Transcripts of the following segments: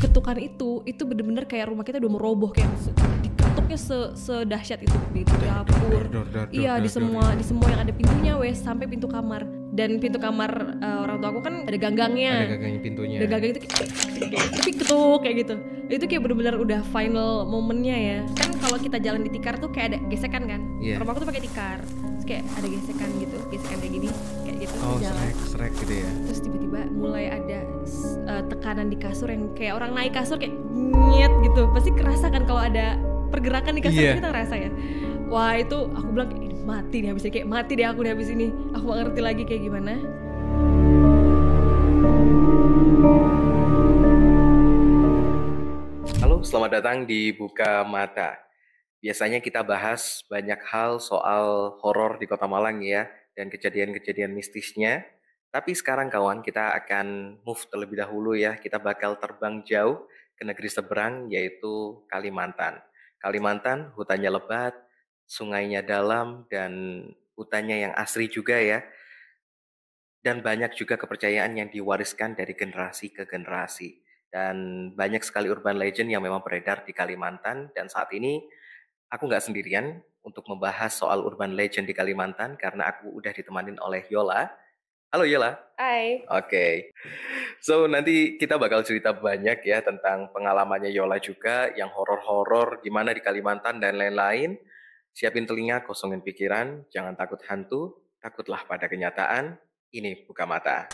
ketukan itu bener-bener kayak rumah kita udah mau roboh, kayak diketuknya sedahsyat itu di dapur. Iya, di semua yang ada pintunya wes, sampai pintu kamar. Dan pintu kamar orang tua aku kan ada ganggangnya. Ada ganggangnya pintunya. Ada ganggang itu tapi ketuk kayak gitu. Itu kayak bener-bener udah final momennya ya. Kan kalau kita jalan di tikar tuh kayak ada gesekan kan. Yeah. Rumah aku tuh pakai tikar. Terus kayak ada gesekan gitu, gesekan kayak gini, kayak gitu. Oh, jalan. srek gitu ya. Terus tiba-tiba mulai ada tekanan di kasur yang kayak orang naik kasur kayak nyet gitu. Pasti kerasa kan kalau ada pergerakan di kasur, kita ngerasa ya. Wah, itu aku bilang mati deh habis ini, kayak mati deh aku deh habis ini. Aku gak ngerti lagi kayak gimana. Halo, selamat datang di Buka Mata. Biasanya kita bahas banyak hal soal horor di Kota Malang ya, dan kejadian-kejadian mistisnya. Tapi sekarang kawan, kita akan move terlebih dahulu ya. Kita bakal terbang jauh ke negeri seberang, yaitu Kalimantan. Kalimantan, hutannya lebat, sungainya dalam, dan hutannya yang asri juga ya. Dan banyak juga kepercayaan yang diwariskan dari generasi ke generasi. Dan banyak sekali urban legend yang memang beredar di Kalimantan. Dan saat ini aku nggak sendirian untuk membahas soal urban legend di Kalimantan, karena aku udah ditemanin oleh Yola. Halo Yola. Hai. Oke. So nanti kita bakal cerita banyak ya tentang pengalamannya Yola juga, yang horor-horor gimana di Kalimantan dan lain-lain. Siapin telinga, kosongin pikiran, jangan takut hantu, takutlah pada kenyataan. Ini Buka Mata.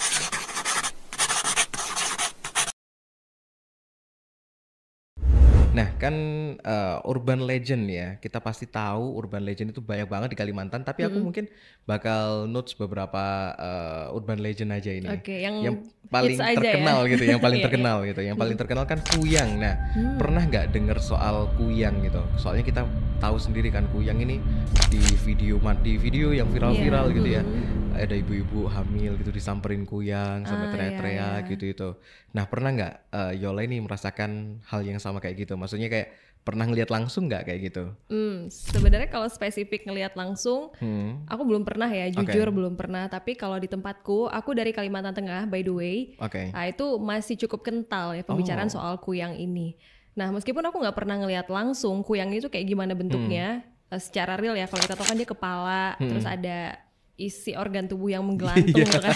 Nah kan urban legend ya, kita pasti tahu urban legend itu banyak banget di Kalimantan, tapi aku mungkin bakal notes beberapa urban legend aja ini. Oke, yang paling terkenal ya? Gitu, yang paling terkenal gitu. Yang paling terkenal kan kuyang. Nah, pernah nggak dengar soal kuyang gitu? Soalnya kita tahu sendiri kan kuyang ini di video yang viral-viral gitu ya. Ada ibu-ibu hamil gitu disamperin kuyang sampai teriak-teriak gitu. Nah, pernah nggak Yola ini merasakan hal yang sama kayak gitu? Maksudnya kayak pernah ngelihat langsung nggak kayak gitu? Sebenarnya kalau spesifik ngelihat langsung, aku belum pernah ya, jujur belum pernah. Tapi kalau di tempatku, aku dari Kalimantan Tengah by the way, nah itu masih cukup kental ya pembicaraan soal kuyang ini. Nah, meskipun aku nggak pernah ngelihat langsung kuyang itu kayak gimana bentuknya secara real ya. Kalau kita tahu kan dia kepala, terus ada isi organ tubuh yang menggelantung kan.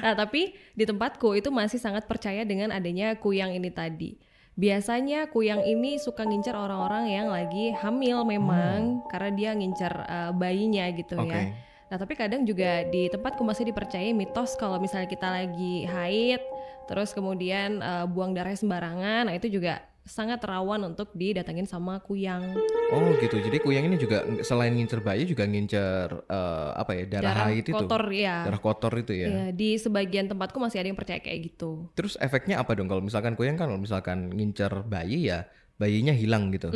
Nah, tapi di tempatku itu masih sangat percaya dengan adanya kuyang ini tadi. Biasanya kuyang ini suka ngincar orang-orang yang lagi hamil memang, karena dia ngincar bayinya gitu ya. Nah, tapi kadang juga di tempatku masih dipercaya mitos kalau misalnya kita lagi haid, terus kemudian buang darah sembarangan, nah itu juga sangat rawan untuk didatengin sama kuyang. Oh gitu, jadi kuyang ini juga selain ngincer bayi juga ngincer darah haid kotor, itu? Ya. Darah kotor itu ya? Iya, di sebagian tempatku masih ada yang percaya kayak gitu. Terus efeknya apa dong kalau misalkan kuyang kan, kalau misalkan ngincer bayi ya bayinya hilang gitu.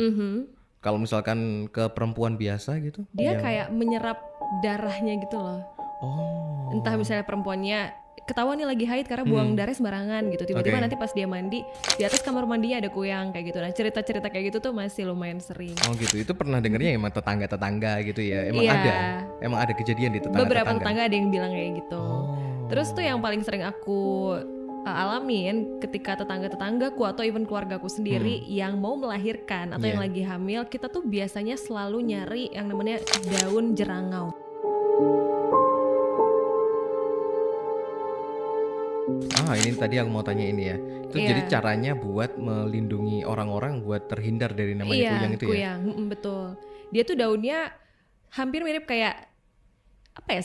Kalau misalkan ke perempuan biasa gitu? Dia kayak menyerap darahnya gitu loh. Oh. Entah misalnya perempuannya ketahuan nih lagi haid karena buang darah sembarangan gitu. Tiba-tiba nanti pas dia mandi, di atas kamar mandinya ada kuyang kayak gitu. Nah, cerita-cerita kayak gitu tuh masih lumayan sering. Oh gitu, itu pernah dengarnya emang tetangga-tetangga gitu ya? Emang ada kejadian di tetangga-tetangga? Beberapa tetangga ada yang bilang kayak gitu. Terus tuh yang paling sering aku alamin ketika tetangga-tetanggaku atau even keluargaku sendiri yang mau melahirkan atau yang lagi hamil, kita tuh biasanya selalu nyari yang namanya daun jerangau. Ini tadi aku mau tanya ini ya. Itu jadi caranya buat melindungi orang-orang buat terhindar dari namanya kuyang itu ya? Betul. Dia tuh daunnya hampir mirip kayak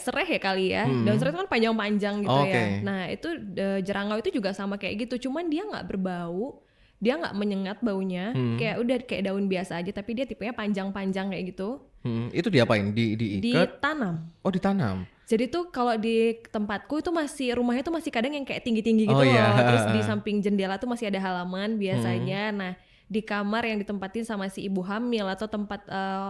sereh ya kali ya. Daun sereh itu kan panjang-panjang gitu ya. Nah, itu jerangau itu juga sama kayak gitu. Cuman dia nggak berbau, dia nggak menyengat baunya. Kayak udah kayak daun biasa aja, tapi dia tipenya panjang-panjang kayak gitu. Itu diapain? Diikat? Ditanam. Oh, ditanam. Jadi tuh kalau di tempatku itu rumahnya tuh masih kadang yang kayak tinggi-tinggi gitu loh. Terus di samping jendela tuh masih ada halaman biasanya. Nah, di kamar yang ditempatin sama si ibu hamil atau tempat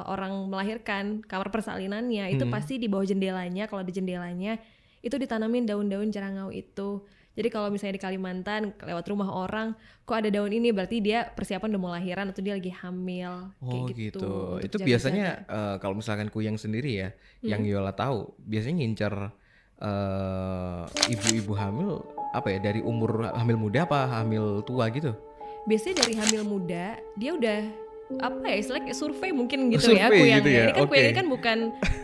orang melahirkan, kamar persalinannya, itu pasti di bawah jendelanya, kalau di jendelanya itu ditanamin daun-daun jerangau itu. Jadi kalau misalnya di Kalimantan lewat rumah orang, kok ada daun ini, berarti dia persiapan udah mau lahiran atau dia lagi hamil. Oh kayak gitu. Itu biasanya kalau misalkan kuyang sendiri ya, yang Yola tahu, biasanya ngincer ibu-ibu hamil apa ya, dari umur hamil muda apa hamil tua gitu? biasanya dari hamil muda dia udah apa ya istilahnya survei mungkin gitu ya kuyangnya. Gitu ya? Ini kan kuyang ini kan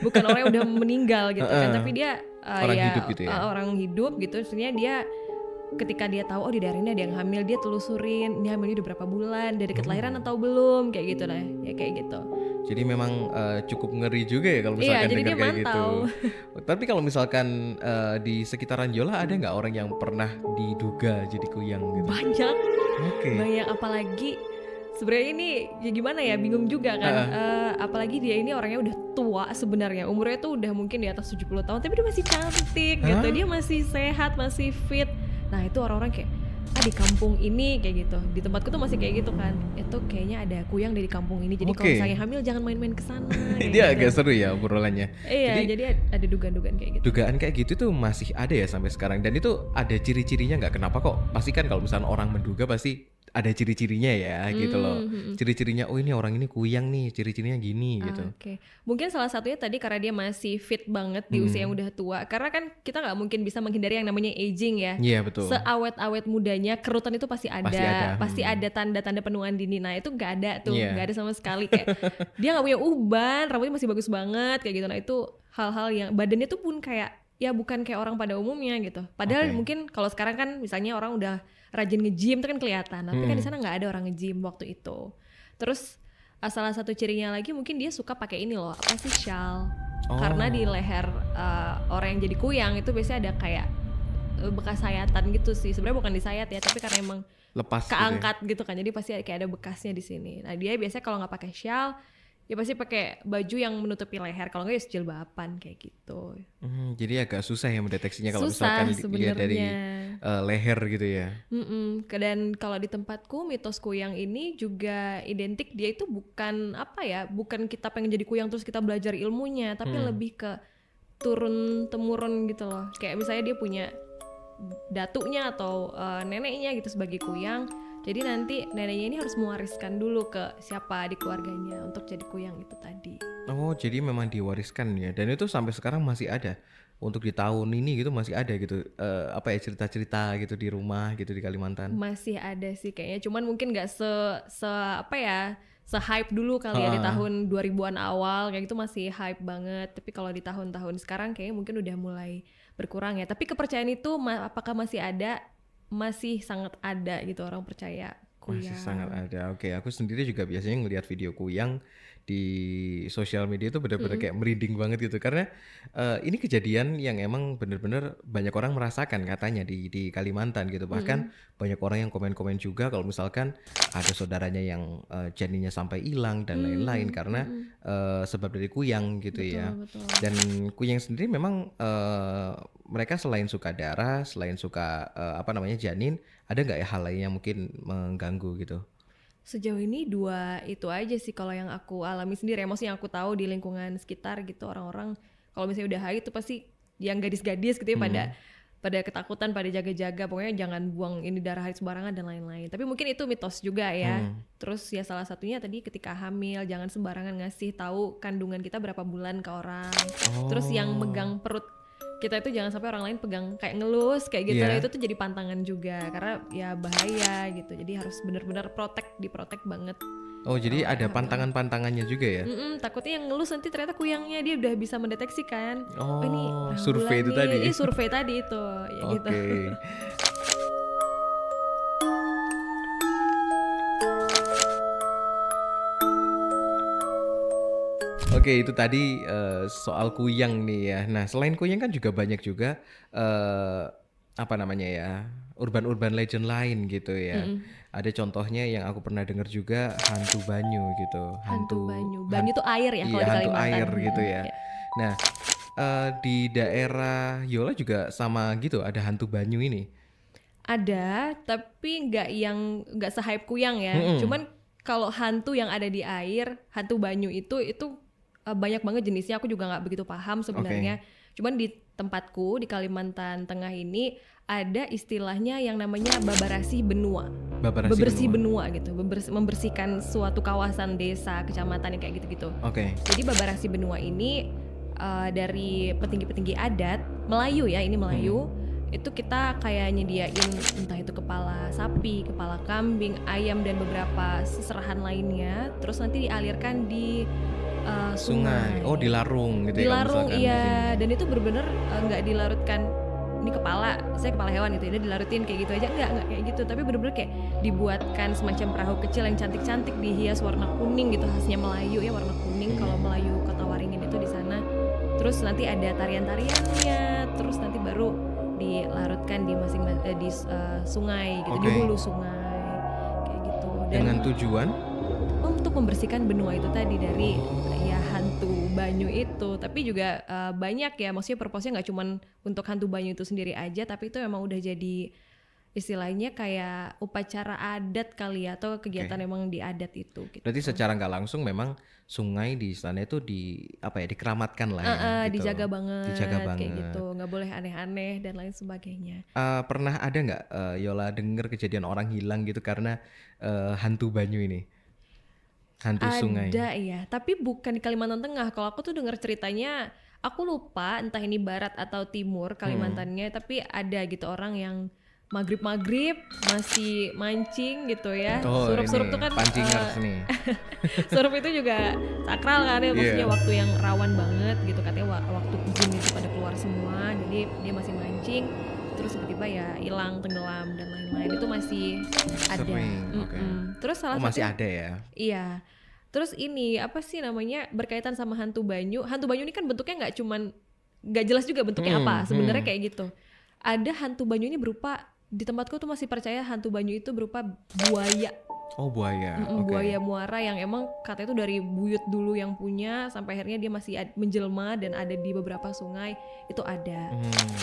bukan orang yang udah meninggal gitu kan, tapi dia orang hidup gitu ya. Orang hidup gitu, sebenarnya dia ketika dia tahu di daerah ini ada yang hamil, dia telusurin ini hamilnya udah berapa bulan, dari kelahiran atau belum, kayak gitu lah ya, kayak gitu. Jadi memang cukup ngeri juga ya kalau misalkan dengar kayak gitu. Tapi kalau misalkan di sekitaran Yola ada nggak orang yang pernah diduga jadi kuyang gitu? Banyak. Banyak, apalagi sebenarnya ini ya gimana ya, bingung juga kan. Apalagi dia ini orangnya udah tua sebenarnya, umurnya tuh udah mungkin di atas 70 tahun, tapi dia masih cantik gitu, dia masih sehat, masih fit. Nah itu orang-orang kayak di kampung ini kayak gitu, di tempatku tuh masih kayak gitu kan, itu kayaknya ada kuyang dari kampung ini, jadi kalau misalnya hamil jangan main-main kesana. Dia gitu. Agak seru ya obrolannya. Iya, jadi ada dugaan-dugaan kayak gitu. Dugaan kayak gitu tuh masih ada ya sampai sekarang, dan itu ada ciri-cirinya nggak? Kenapa kok? Pasti kan kalau misalnya orang menduga pasti ada ciri-cirinya ya gitu loh. Ciri-cirinya, oh ini orang ini kuyang nih, ciri-cirinya gini gitu. Oke. Mungkin salah satunya tadi karena dia masih fit banget di usia yang udah tua. Karena kan kita nggak mungkin bisa menghindari yang namanya aging ya. Iya betul. Seawet-awet mudanya kerutan itu pasti ada. Pasti ada tanda-tanda penuaan dini. Nah itu nggak ada tuh, nggak ada sama sekali. Kayak dia nggak punya uban, rambutnya masih bagus banget kayak gitu. Nah itu hal-hal yang badannya tuh pun kayak ya bukan kayak orang pada umumnya gitu. Padahal mungkin kalau sekarang kan misalnya orang udah rajin nge-gym itu kan kelihatan, tapi kan di sana nggak ada orang nge-gym waktu itu. Terus salah satu cirinya lagi mungkin dia suka pakai ini loh, apa sih, shawl. Karena di leher orang yang jadi kuyang itu biasanya ada kayak bekas sayatan gitu sih. Sebenarnya bukan disayat ya, tapi karena emang lepas keangkat gitu kan, jadi pasti kayak ada bekasnya di sini. Nah dia biasanya kalau nggak pakai shawl, ya pasti pakai baju yang menutupi leher, kalau nggak ya jilbaban kayak gitu. Jadi agak susah ya mendeteksinya kalau misalkan dilihat dari leher gitu ya. Dan kalau di tempatku mitos kuyang ini juga identik, dia itu bukan apa ya, bukan kita pengen jadi kuyang terus kita belajar ilmunya, tapi lebih ke turun temurun gitu loh. Kayak misalnya dia punya datuknya atau neneknya gitu sebagai kuyang. Jadi nanti neneknya ini harus mewariskan dulu ke siapa di keluarganya untuk jadi kuyang itu tadi. Oh, jadi memang diwariskan ya. Dan itu sampai sekarang masih ada. Untuk di tahun ini gitu masih ada gitu. Apa ya, cerita-cerita gitu di rumah gitu di Kalimantan. Masih ada sih kayaknya. Cuman mungkin gak se-hype dulu kali ya di tahun 2000-an awal. Kayak gitu masih hype banget. Tapi kalau di tahun-tahun sekarang kayaknya mungkin udah mulai berkurang ya. Tapi kepercayaan itu apakah masih ada? Masih sangat ada gitu, orang percaya kuyang. Masih sangat ada. Oke, aku sendiri juga biasanya ngelihat video kuyang di sosial media itu benar-benar kayak merinding banget gitu, karena ini kejadian yang emang benar-benar banyak orang merasakan katanya di Kalimantan gitu. Bahkan banyak orang yang komen-komen juga kalau misalkan ada saudaranya yang janinnya sampai hilang dan lain-lain karena sebab dari kuyang gitu. Betul. Dan kuyang sendiri memang mereka selain suka darah, selain suka janin, ada nggak ya hal lain yang mungkin mengganggu gitu? Sejauh ini 2 itu aja sih kalau yang aku alami sendiri. Maksudnya yang aku tahu di lingkungan sekitar gitu, orang-orang kalau misalnya udah haid itu pasti yang gadis-gadis gitu ya pada ketakutan, pada jaga-jaga, pokoknya jangan buang ini darah haid sembarangan dan lain-lain. Tapi mungkin itu mitos juga ya. Terus ya salah satunya tadi ketika hamil jangan sembarangan ngasih tahu kandungan kita berapa bulan ke orang. Terus yang megang perut kita itu jangan sampai orang lain pegang kayak ngelus kayak gitu. Itu tuh jadi pantangan juga karena ya bahaya gitu. Jadi harus benar-benar diprotek banget. Oh, jadi ada pantangan-pantangannya juga ya? Takutnya yang ngelus nanti ternyata kuyangnya dia udah bisa mendeteksi kan. Oh, ini survei itu tadi. Ini survei tadi itu ya gitu. Oke, itu tadi soal kuyang nih ya. Nah, selain kuyang kan juga banyak juga urban legend lain gitu ya. Ada contohnya yang aku pernah dengar juga, hantu banyu gitu. Hantu banyu. Banyu itu air ya kalau di Kalimantan. Hantu air gitu ya. Nah, di daerah Yola juga sama gitu, ada hantu banyu ini. Ada, tapi nggak se-hype kuyang ya. Cuman kalau hantu yang ada di air, hantu banyu itu banyak banget jenisnya. Aku juga nggak begitu paham sebenarnya. Cuman di tempatku di Kalimantan Tengah ini ada istilahnya yang namanya babarasi benua. Bebersih benua gitu. Membersihkan suatu kawasan desa, kecamatan yang kayak gitu-gitu. Jadi babarasi benua ini dari petinggi-petinggi adat Melayu ya, ini Melayu. itu kita kayak nyediain entah itu kepala sapi, kepala kambing, ayam dan beberapa seserahan lainnya, terus nanti dialirkan di sungai. Oh, dilarung gitu. Dilarung, iya. Dan itu benar-benar nggak dilarutkan ini kepala, saya kepala hewan gitu, dia dilarutin kayak gitu aja, nggak kayak gitu, tapi bener-bener kayak dibuatkan semacam perahu kecil yang cantik-cantik dihias warna kuning gitu, khasnya Melayu ya, warna kuning. Kalau Melayu Kota Waringin itu di sana. Terus nanti ada tarian-tariannya, terus nanti baru dilarutkan di di sungai gitu, di hulu sungai kayak gitu. Dan dengan tujuan untuk membersihkan benua itu tadi dari ya hantu banyu itu. Tapi juga banyak ya, maksudnya purpose-nya nggak cuman untuk hantu banyu itu sendiri aja, tapi itu emang udah jadi istilahnya kayak upacara adat kali ya, atau kegiatan emang di adat itu gitu. Berarti secara nggak langsung memang sungai di sana itu dikeramatkan lah ya, gitu. Dijaga banget kayak gitu, nggak boleh aneh-aneh dan lain sebagainya. Pernah ada nggak Yola denger kejadian orang hilang gitu karena hantu banyu ini? Hantu sungai. Ada ya, tapi bukan di Kalimantan Tengah. Kalau aku tuh dengar ceritanya, aku lupa entah ini barat atau timur Kalimantannya, tapi ada gitu orang yang maghrib masih mancing gitu ya. Surup-surup tuh kan pancingers nih. Surup itu juga sakral kan ya, maksudnya waktu yang rawan banget gitu, katanya waktu jin itu pada keluar semua, jadi dia masih mancing terus tiba-tiba ya hilang, tenggelam dan lain-lain. Itu masih ada. Terus salah satu masih ada ya. Iya. Terus ini apa sih namanya, berkaitan sama hantu banyu. Hantu banyu ini kan bentuknya nggak jelas juga bentuknya apa sebenarnya kayak gitu. Ada hantu banyu ini berupa, di tempatku tuh masih percaya hantu banyu itu berupa buaya. Oh, buaya. Buaya muara yang emang katanya itu dari buyut dulu yang punya, sampai akhirnya dia masih menjelma dan ada di beberapa sungai itu ada.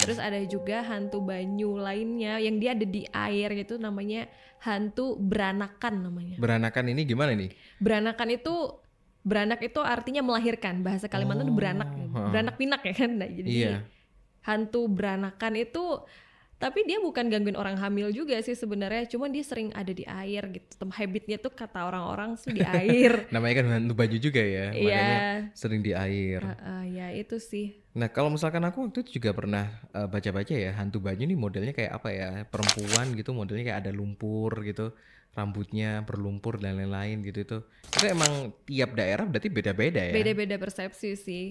Terus ada juga hantu banyu lainnya yang dia ada di air gitu, namanya hantu beranakan namanya. Beranakan ini gimana nih? Beranak itu artinya melahirkan, bahasa Kalimantan beranak pinak ya kan. Nah, jadi hantu beranakan itu, tapi dia bukan gangguin orang hamil juga sih sebenarnya, cuman dia sering ada di air gitu. Habitnya tuh kata orang-orang tuh di air. Namanya kan hantu banyu juga ya, makanya sering di air. Ya itu sih. Nah kalau misalkan aku waktu itu juga pernah baca-baca ya, hantu banyu ini modelnya kayak apa ya, perempuan gitu, modelnya kayak ada lumpur gitu, rambutnya berlumpur dan lain-lain gitu. Itu emang tiap daerah berarti beda-beda ya? Beda-beda persepsi sih.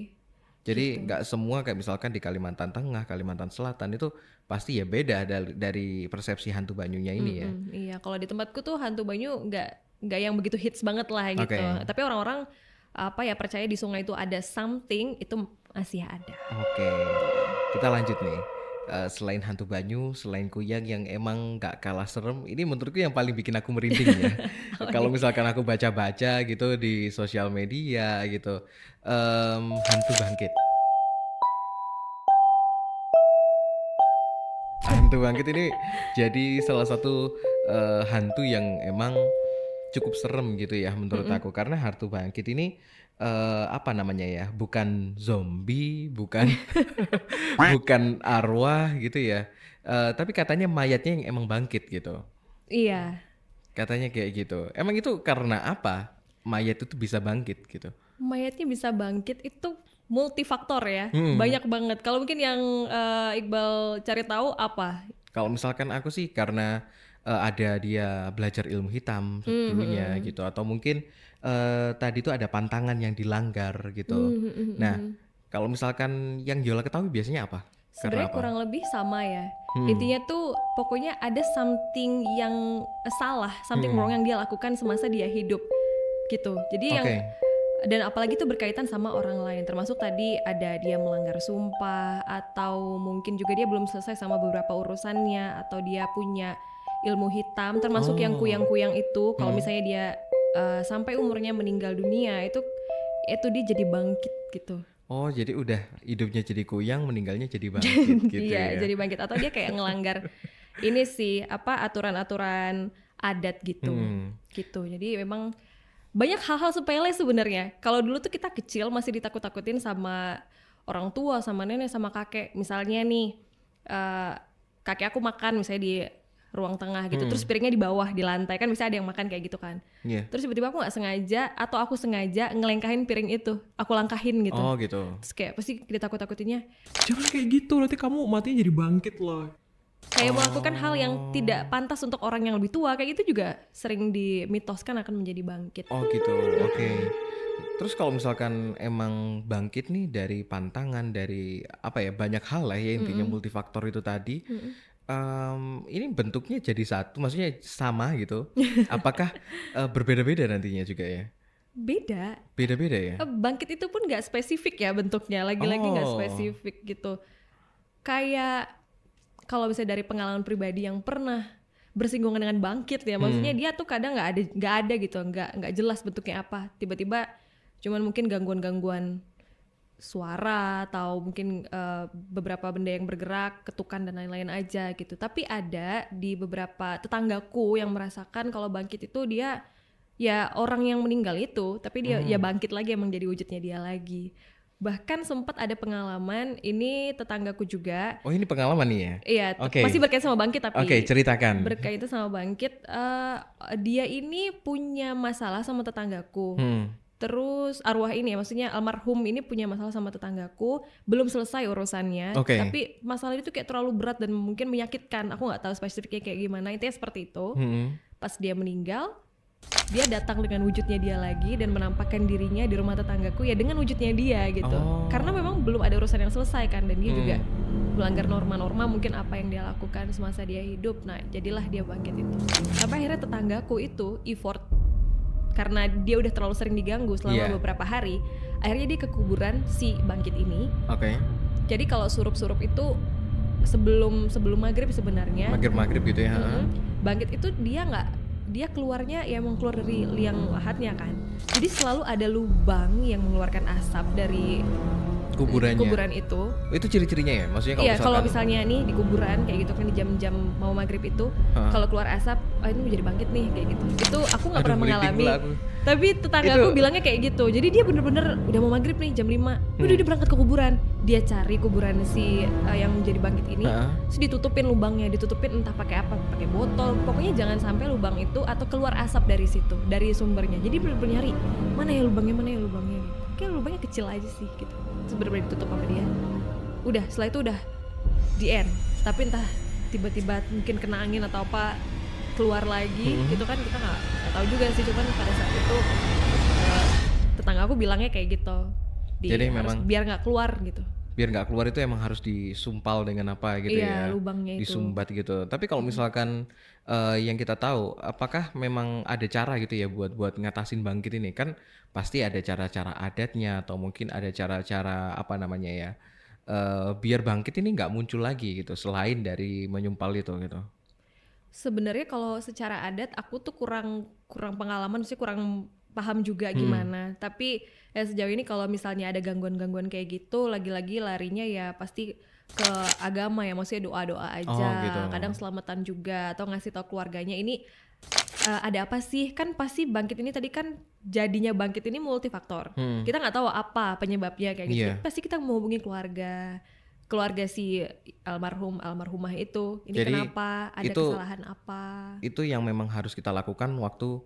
Jadi nggak semua kayak misalkan di Kalimantan Tengah, Kalimantan Selatan itu pasti ya beda dari persepsi hantu banyunya ini ya. Iya, kalau di tempatku tuh hantu banyu nggak yang begitu hits banget lah gitu. Tapi orang-orang percaya di sungai itu ada something, itu masih ada. Kita lanjut nih. Selain hantu banyu, selain kuyang yang emang gak kalah serem, ini menurutku yang paling bikin aku merinding ya. Kalau misalkan aku baca-baca gitu di sosial media gitu, hantu bangkit. Hantu bangkit ini jadi salah satu hantu yang emang cukup serem gitu ya menurut aku, karena hantu bangkit ini apa namanya ya, bukan zombie, bukan bukan arwah gitu ya, tapi katanya mayatnya yang emang bangkit gitu. Iya, katanya kayak gitu. Emang itu karena apa mayat itu bisa bangkit gitu? Mayatnya bisa bangkit itu multifaktor ya, banyak banget. Kalau mungkin yang Iqbal cari tahu apa? Kalau misalkan aku sih karena ada dia belajar ilmu hitam dulunya gitu, atau mungkin tadi itu ada pantangan yang dilanggar gitu. Nah, kalau misalkan yang Yola ketahui biasanya apa? Sebenarnya kurang lebih sama ya. Intinya tuh pokoknya ada something yang salah, something wrong yang dia lakukan semasa dia hidup gitu. Jadi yang dan apalagi itu berkaitan sama orang lain, termasuk tadi ada dia melanggar sumpah, atau mungkin juga dia belum selesai sama beberapa urusannya, atau dia punya ilmu hitam, termasuk yang kuyang-kuyang itu. Kalau misalnya dia sampai umurnya meninggal dunia, itu dia jadi bangkit gitu. Oh, jadi udah hidupnya jadi kuyang, meninggalnya jadi bangkit gitu ya. Iya, jadi bangkit, atau dia kayak ngelanggar ini sih aturan-aturan adat gitu. Gitu. Jadi memang banyak hal-hal sepele sebenarnya. Kalau dulu tuh kita kecil masih ditakut-takutin sama orang tua, sama nenek, sama kakek. Misalnya nih, kakek aku makan misalnya di ruang tengah gitu, terus piringnya di bawah di lantai, kan bisa ada yang makan kayak gitu kan. Terus tiba-tiba aku nggak sengaja atau aku sengaja ngelangkahin piring itu, aku langkahin gitu. Gitu. Terus kayak pasti ditakut-takutinnya, jangan kayak gitu, nanti kamu matinya jadi bangkit loh. Kayak melakukan hal yang tidak pantas untuk orang yang lebih tua, kayak gitu juga sering dimitoskan akan menjadi bangkit. Oh gitu, oke. Terus kalau misalkan emang bangkit nih dari pantangan, dari apa ya, banyak hal lah ya intinya multifaktor itu tadi. Ini bentuknya jadi satu, maksudnya sama gitu. Apakah berbeda-beda nantinya juga ya? Beda-beda ya? Bangkit itu pun nggak spesifik ya bentuknya, lagi-lagi nggak spesifik gitu. Kayak kalau misalnya dari pengalaman pribadi yang pernah bersinggungan dengan bangkit ya, maksudnya dia tuh kadang nggak ada gitu, nggak jelas bentuknya apa. Tiba-tiba cuman mungkin gangguan-gangguan suara atau mungkin beberapa benda yang bergerak, ketukan dan lain-lain aja gitu. Tapi ada di beberapa tetanggaku yang merasakan kalau bangkit itu dia ya orang yang meninggal itu, tapi dia ya bangkit lagi, emang jadi wujudnya dia lagi. Bahkan sempat ada pengalaman, ini tetanggaku juga. Oh, ini pengalaman nih ya? Iya, masih berkaitan sama bangkit tapi. Oke, ceritakan. Berkaitan sama bangkit, dia ini punya masalah sama tetanggaku. Terus arwah ini ya, maksudnya almarhum ini punya masalah sama tetanggaku, belum selesai urusannya. Tapi masalah itu kayak terlalu berat dan mungkin menyakitkan. Aku nggak tahu spesifiknya kayak gimana. Intinya seperti itu. Pas dia meninggal, dia datang dengan wujudnya dia lagi dan menampakkan dirinya di rumah tetanggaku ya dengan wujudnya dia gitu. Karena memang belum ada urusan yang selesai kan, dan dia juga melanggar norma-norma mungkin apa yang dia lakukan semasa dia hidup. Nah, jadilah dia bangkit itu. Sampai akhirnya tetanggaku itu effort, karena dia udah terlalu sering diganggu selama beberapa hari, akhirnya dia ke kuburan si bangkit ini. Jadi kalau surup-surup itu sebelum maghrib sebenarnya. Maghrib gitu ya. Bangkit itu dia keluarnya ya emang keluar dari liang lahatnya kan. Jadi selalu ada lubang yang mengeluarkan asap dari kuburan itu. Itu ciri-cirinya ya? Maksudnya kalau misalnya nih di kuburan kayak gitu kan di jam-jam mau maghrib itu, kalau keluar asap, ini mau jadi bangkit nih kayak gitu. Itu aku nggak pernah mengalami. Tapi tetanggaku bilangnya kayak gitu. Jadi dia bener-bener udah mau maghrib nih jam 5, udah dia berangkat ke kuburan. Dia cari kuburan si yang menjadi bangkit ini, terus ditutupin lubangnya, ditutupin entah pakai apa, pakai botol. Pokoknya jangan sampai lubang itu atau keluar asap dari situ, dari sumbernya. Jadi bener-bener nyari mana ya lubangnya gitu. Kayak lubangnya kecil aja sih gitu. Sebenarnya ditutup sama dia. Udah, setelah itu udah the end. Tapi entah tiba-tiba mungkin kena angin atau apa keluar lagi gitu kan, kita nggak tahu juga sih. Cuman pada saat itu tetangga aku bilangnya kayak gitu. Jadi memang biar nggak keluar gitu. Biar nggak keluar itu emang harus disumpal dengan apa gitu ya. Lubangnya itu. Disumbat gitu. Tapi kalau misalkan yang kita tahu, apakah memang ada cara gitu ya buat ngatasin bangkit ini? Kan pasti ada cara-cara adatnya atau mungkin ada cara-cara apa namanya ya, biar bangkit ini nggak muncul lagi gitu selain dari menyumpal itu gitu. Sebenarnya kalau secara adat aku tuh kurang pengalaman, sih kurang paham juga gimana. Tapi ya sejauh ini kalau misalnya ada gangguan-gangguan kayak gitu, lagi-lagi larinya ya pasti ke agama ya, maksudnya doa-doa aja. Gitu. Kadang selamatan juga atau ngasih tahu keluarganya ini ada apa sih, kan pasti bangkit ini tadi kan jadinya bangkit ini multifaktor. Kita nggak tahu apa penyebabnya kayak gitu. Pasti kita menghubungi keluarga si almarhumah itu. Ini jadi, kenapa ada kesalahan apa? Itu yang memang harus kita lakukan waktu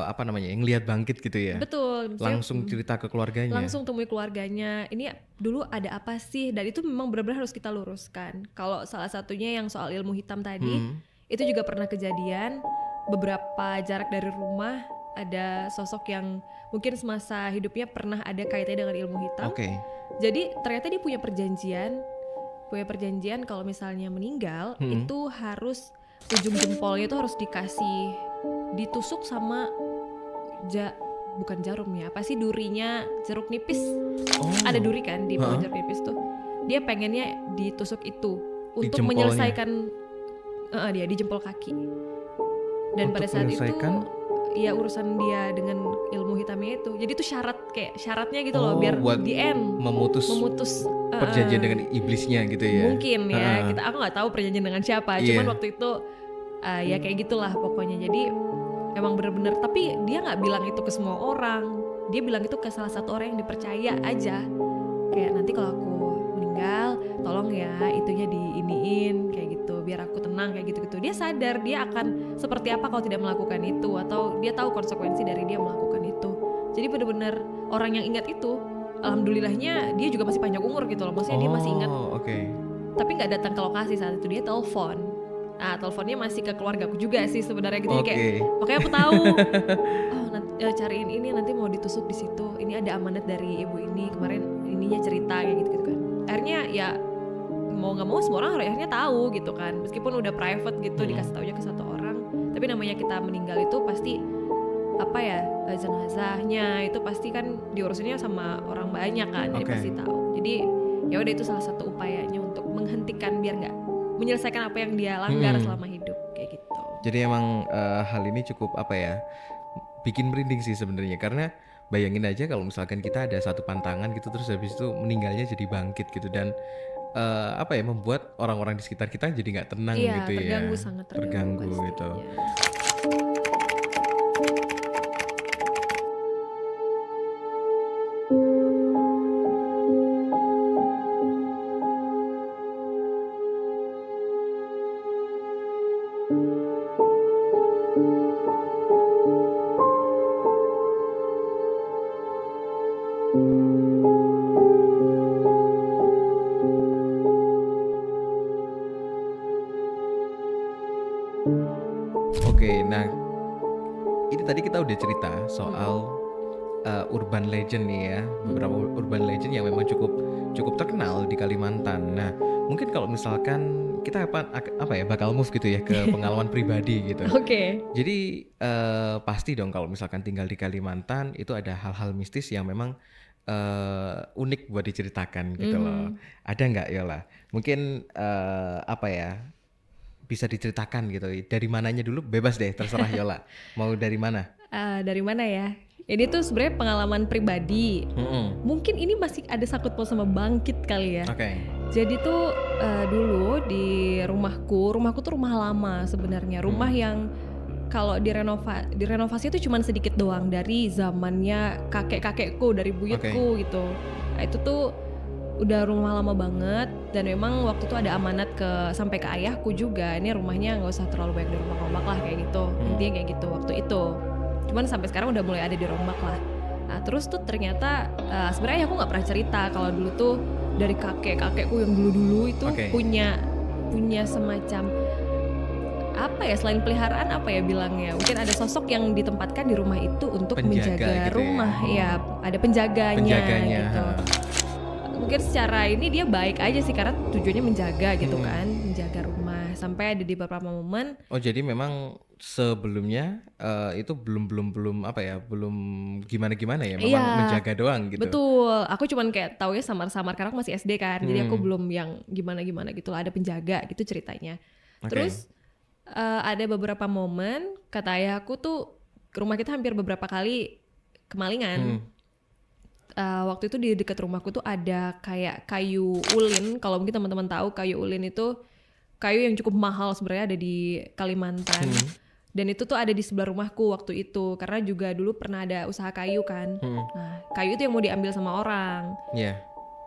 apa namanya, ngelihat bangkit gitu ya. Betul. Langsung cerita ke keluarganya. Langsung temui keluarganya. Ini dulu ada apa sih? Dan itu memang benar-benar harus kita luruskan. Kalau salah satunya yang soal ilmu hitam tadi, itu juga pernah kejadian. Beberapa jarak dari rumah ada sosok yang mungkin semasa hidupnya pernah ada kaitannya dengan ilmu hitam. Jadi ternyata dia punya perjanjian kalau misalnya meninggal itu harus ujung jempolnya itu harus ditusuk sama bukan jarum ya, apa sih durinya, jeruk nipis. Ada duri kan di bawah jeruk nipis tuh. Dia pengennya ditusuk itu untuk menyelesaikan dia di jempol kaki. Dan untuk pada saat itu ya urusan dia dengan ilmu hitamnya itu. Jadi itu syaratnya gitu loh, biar di end memutus perjanjian dengan iblisnya gitu ya. Mungkin ya, aku nggak tahu perjanjian dengan siapa. Cuman waktu itu ya kayak gitulah pokoknya. Jadi emang bener-bener, tapi dia nggak bilang itu ke semua orang. Dia bilang itu ke salah satu orang yang dipercaya aja. Kayak nanti kalau aku meninggal, tolong ya itunya diiniin kayak gitu, biar aku tenang kayak gitu-gitu. Dia sadar dia akan seperti apa kalau tidak melakukan itu, atau dia tahu konsekuensi dari dia melakukan itu. Jadi benar-benar orang yang ingat itu, alhamdulillahnya dia juga masih panjang umur gitu loh. Maksudnya dia masih ingat. tapi nggak datang ke lokasi saat itu, dia telepon. Nah, teleponnya masih ke keluargaku juga sih sebenarnya gitu. Kayak makanya aku tahu cariin ini nanti mau ditusuk di situ. Ini ada amanat dari ibu ini, kemarin ininya cerita kayak gitu kan. Akhirnya ya mau nggak mau semua orang akhirnya tahu gitu kan. Meskipun udah private gitu dikasih taunya ke satu orang, tapi namanya kita meninggal itu pasti jenazahnya itu pasti kan diurusinnya sama orang banyak kan, jadi pasti tahu. Jadi ya udah itu salah satu upayanya untuk menghentikan biar nggak menyelesaikan apa yang dia langgar selama hidup kayak gitu. Jadi emang hal ini cukup bikin merinding sih sebenarnya, karena bayangin aja kalau misalkan kita ada satu pantangan gitu terus habis itu meninggalnya jadi bangkit gitu, dan membuat orang-orang di sekitar kita jadi nggak tenang gitu terganggu, ya. Sangat terganggu gitu. Nah ini tadi kita udah cerita soal urban legend nih ya, beberapa urban legend yang memang cukup terkenal di Kalimantan. Nah mungkin kalau misalkan kita bakal move gitu ya ke pengalaman pribadi gitu. Jadi pasti dong kalau misalkan tinggal di Kalimantan itu ada hal-hal mistis yang memang unik buat diceritakan gitu loh. Ada nggak Yola? Mungkin bisa diceritakan gitu. Dari mananya dulu? Bebas deh, terserah Yola. Mau dari mana? Dari mana ya? Ini tuh sebenarnya pengalaman pribadi. Mungkin ini masih ada sangkut paut sama bangkit kali ya. Jadi tuh dulu di rumahku tuh rumah lama sebenarnya. Rumah yang kalau direnovasi itu cuma sedikit doang dari zamannya kakek-kakekku, dari buyutku gitu. Nah, itu tuh udah rumah lama banget, dan memang waktu itu ada amanat sampai ke ayahku juga, ini rumahnya nggak usah terlalu banyak dirombak-rombak lah kayak gitu. Intinya kayak gitu waktu itu. Cuman sampai sekarang udah mulai ada dirombak lah. Nah terus tuh ternyata sebenarnya aku nggak pernah cerita kalau dulu tuh dari kakekku yang dulu itu punya semacam selain peliharaan bilangnya, mungkin ada sosok yang ditempatkan di rumah itu untuk menjaga gitu rumah ya. Ada penjaganya gitu. Mungkin secara ini dia baik aja sih, karena tujuannya menjaga gitu kan, menjaga rumah sampai ada di beberapa momen. Jadi memang sebelumnya itu belum gimana ya, memang menjaga doang gitu. Betul, aku cuman kayak tahu ya samar-samar karena aku masih SD kan, jadi aku belum yang gimana gitu lah, ada penjaga gitu ceritanya. Terus ada beberapa momen kata ayahku tuh rumah kita hampir beberapa kali kemalingan. Waktu itu di dekat rumahku tuh ada kayak kayu ulin. Kalau mungkin teman-teman tahu, kayu ulin itu kayu yang cukup mahal sebenarnya, ada di Kalimantan. Dan itu tuh ada di sebelah rumahku waktu itu, karena juga dulu pernah ada usaha kayu kan. Nah, kayu itu yang mau diambil sama orang.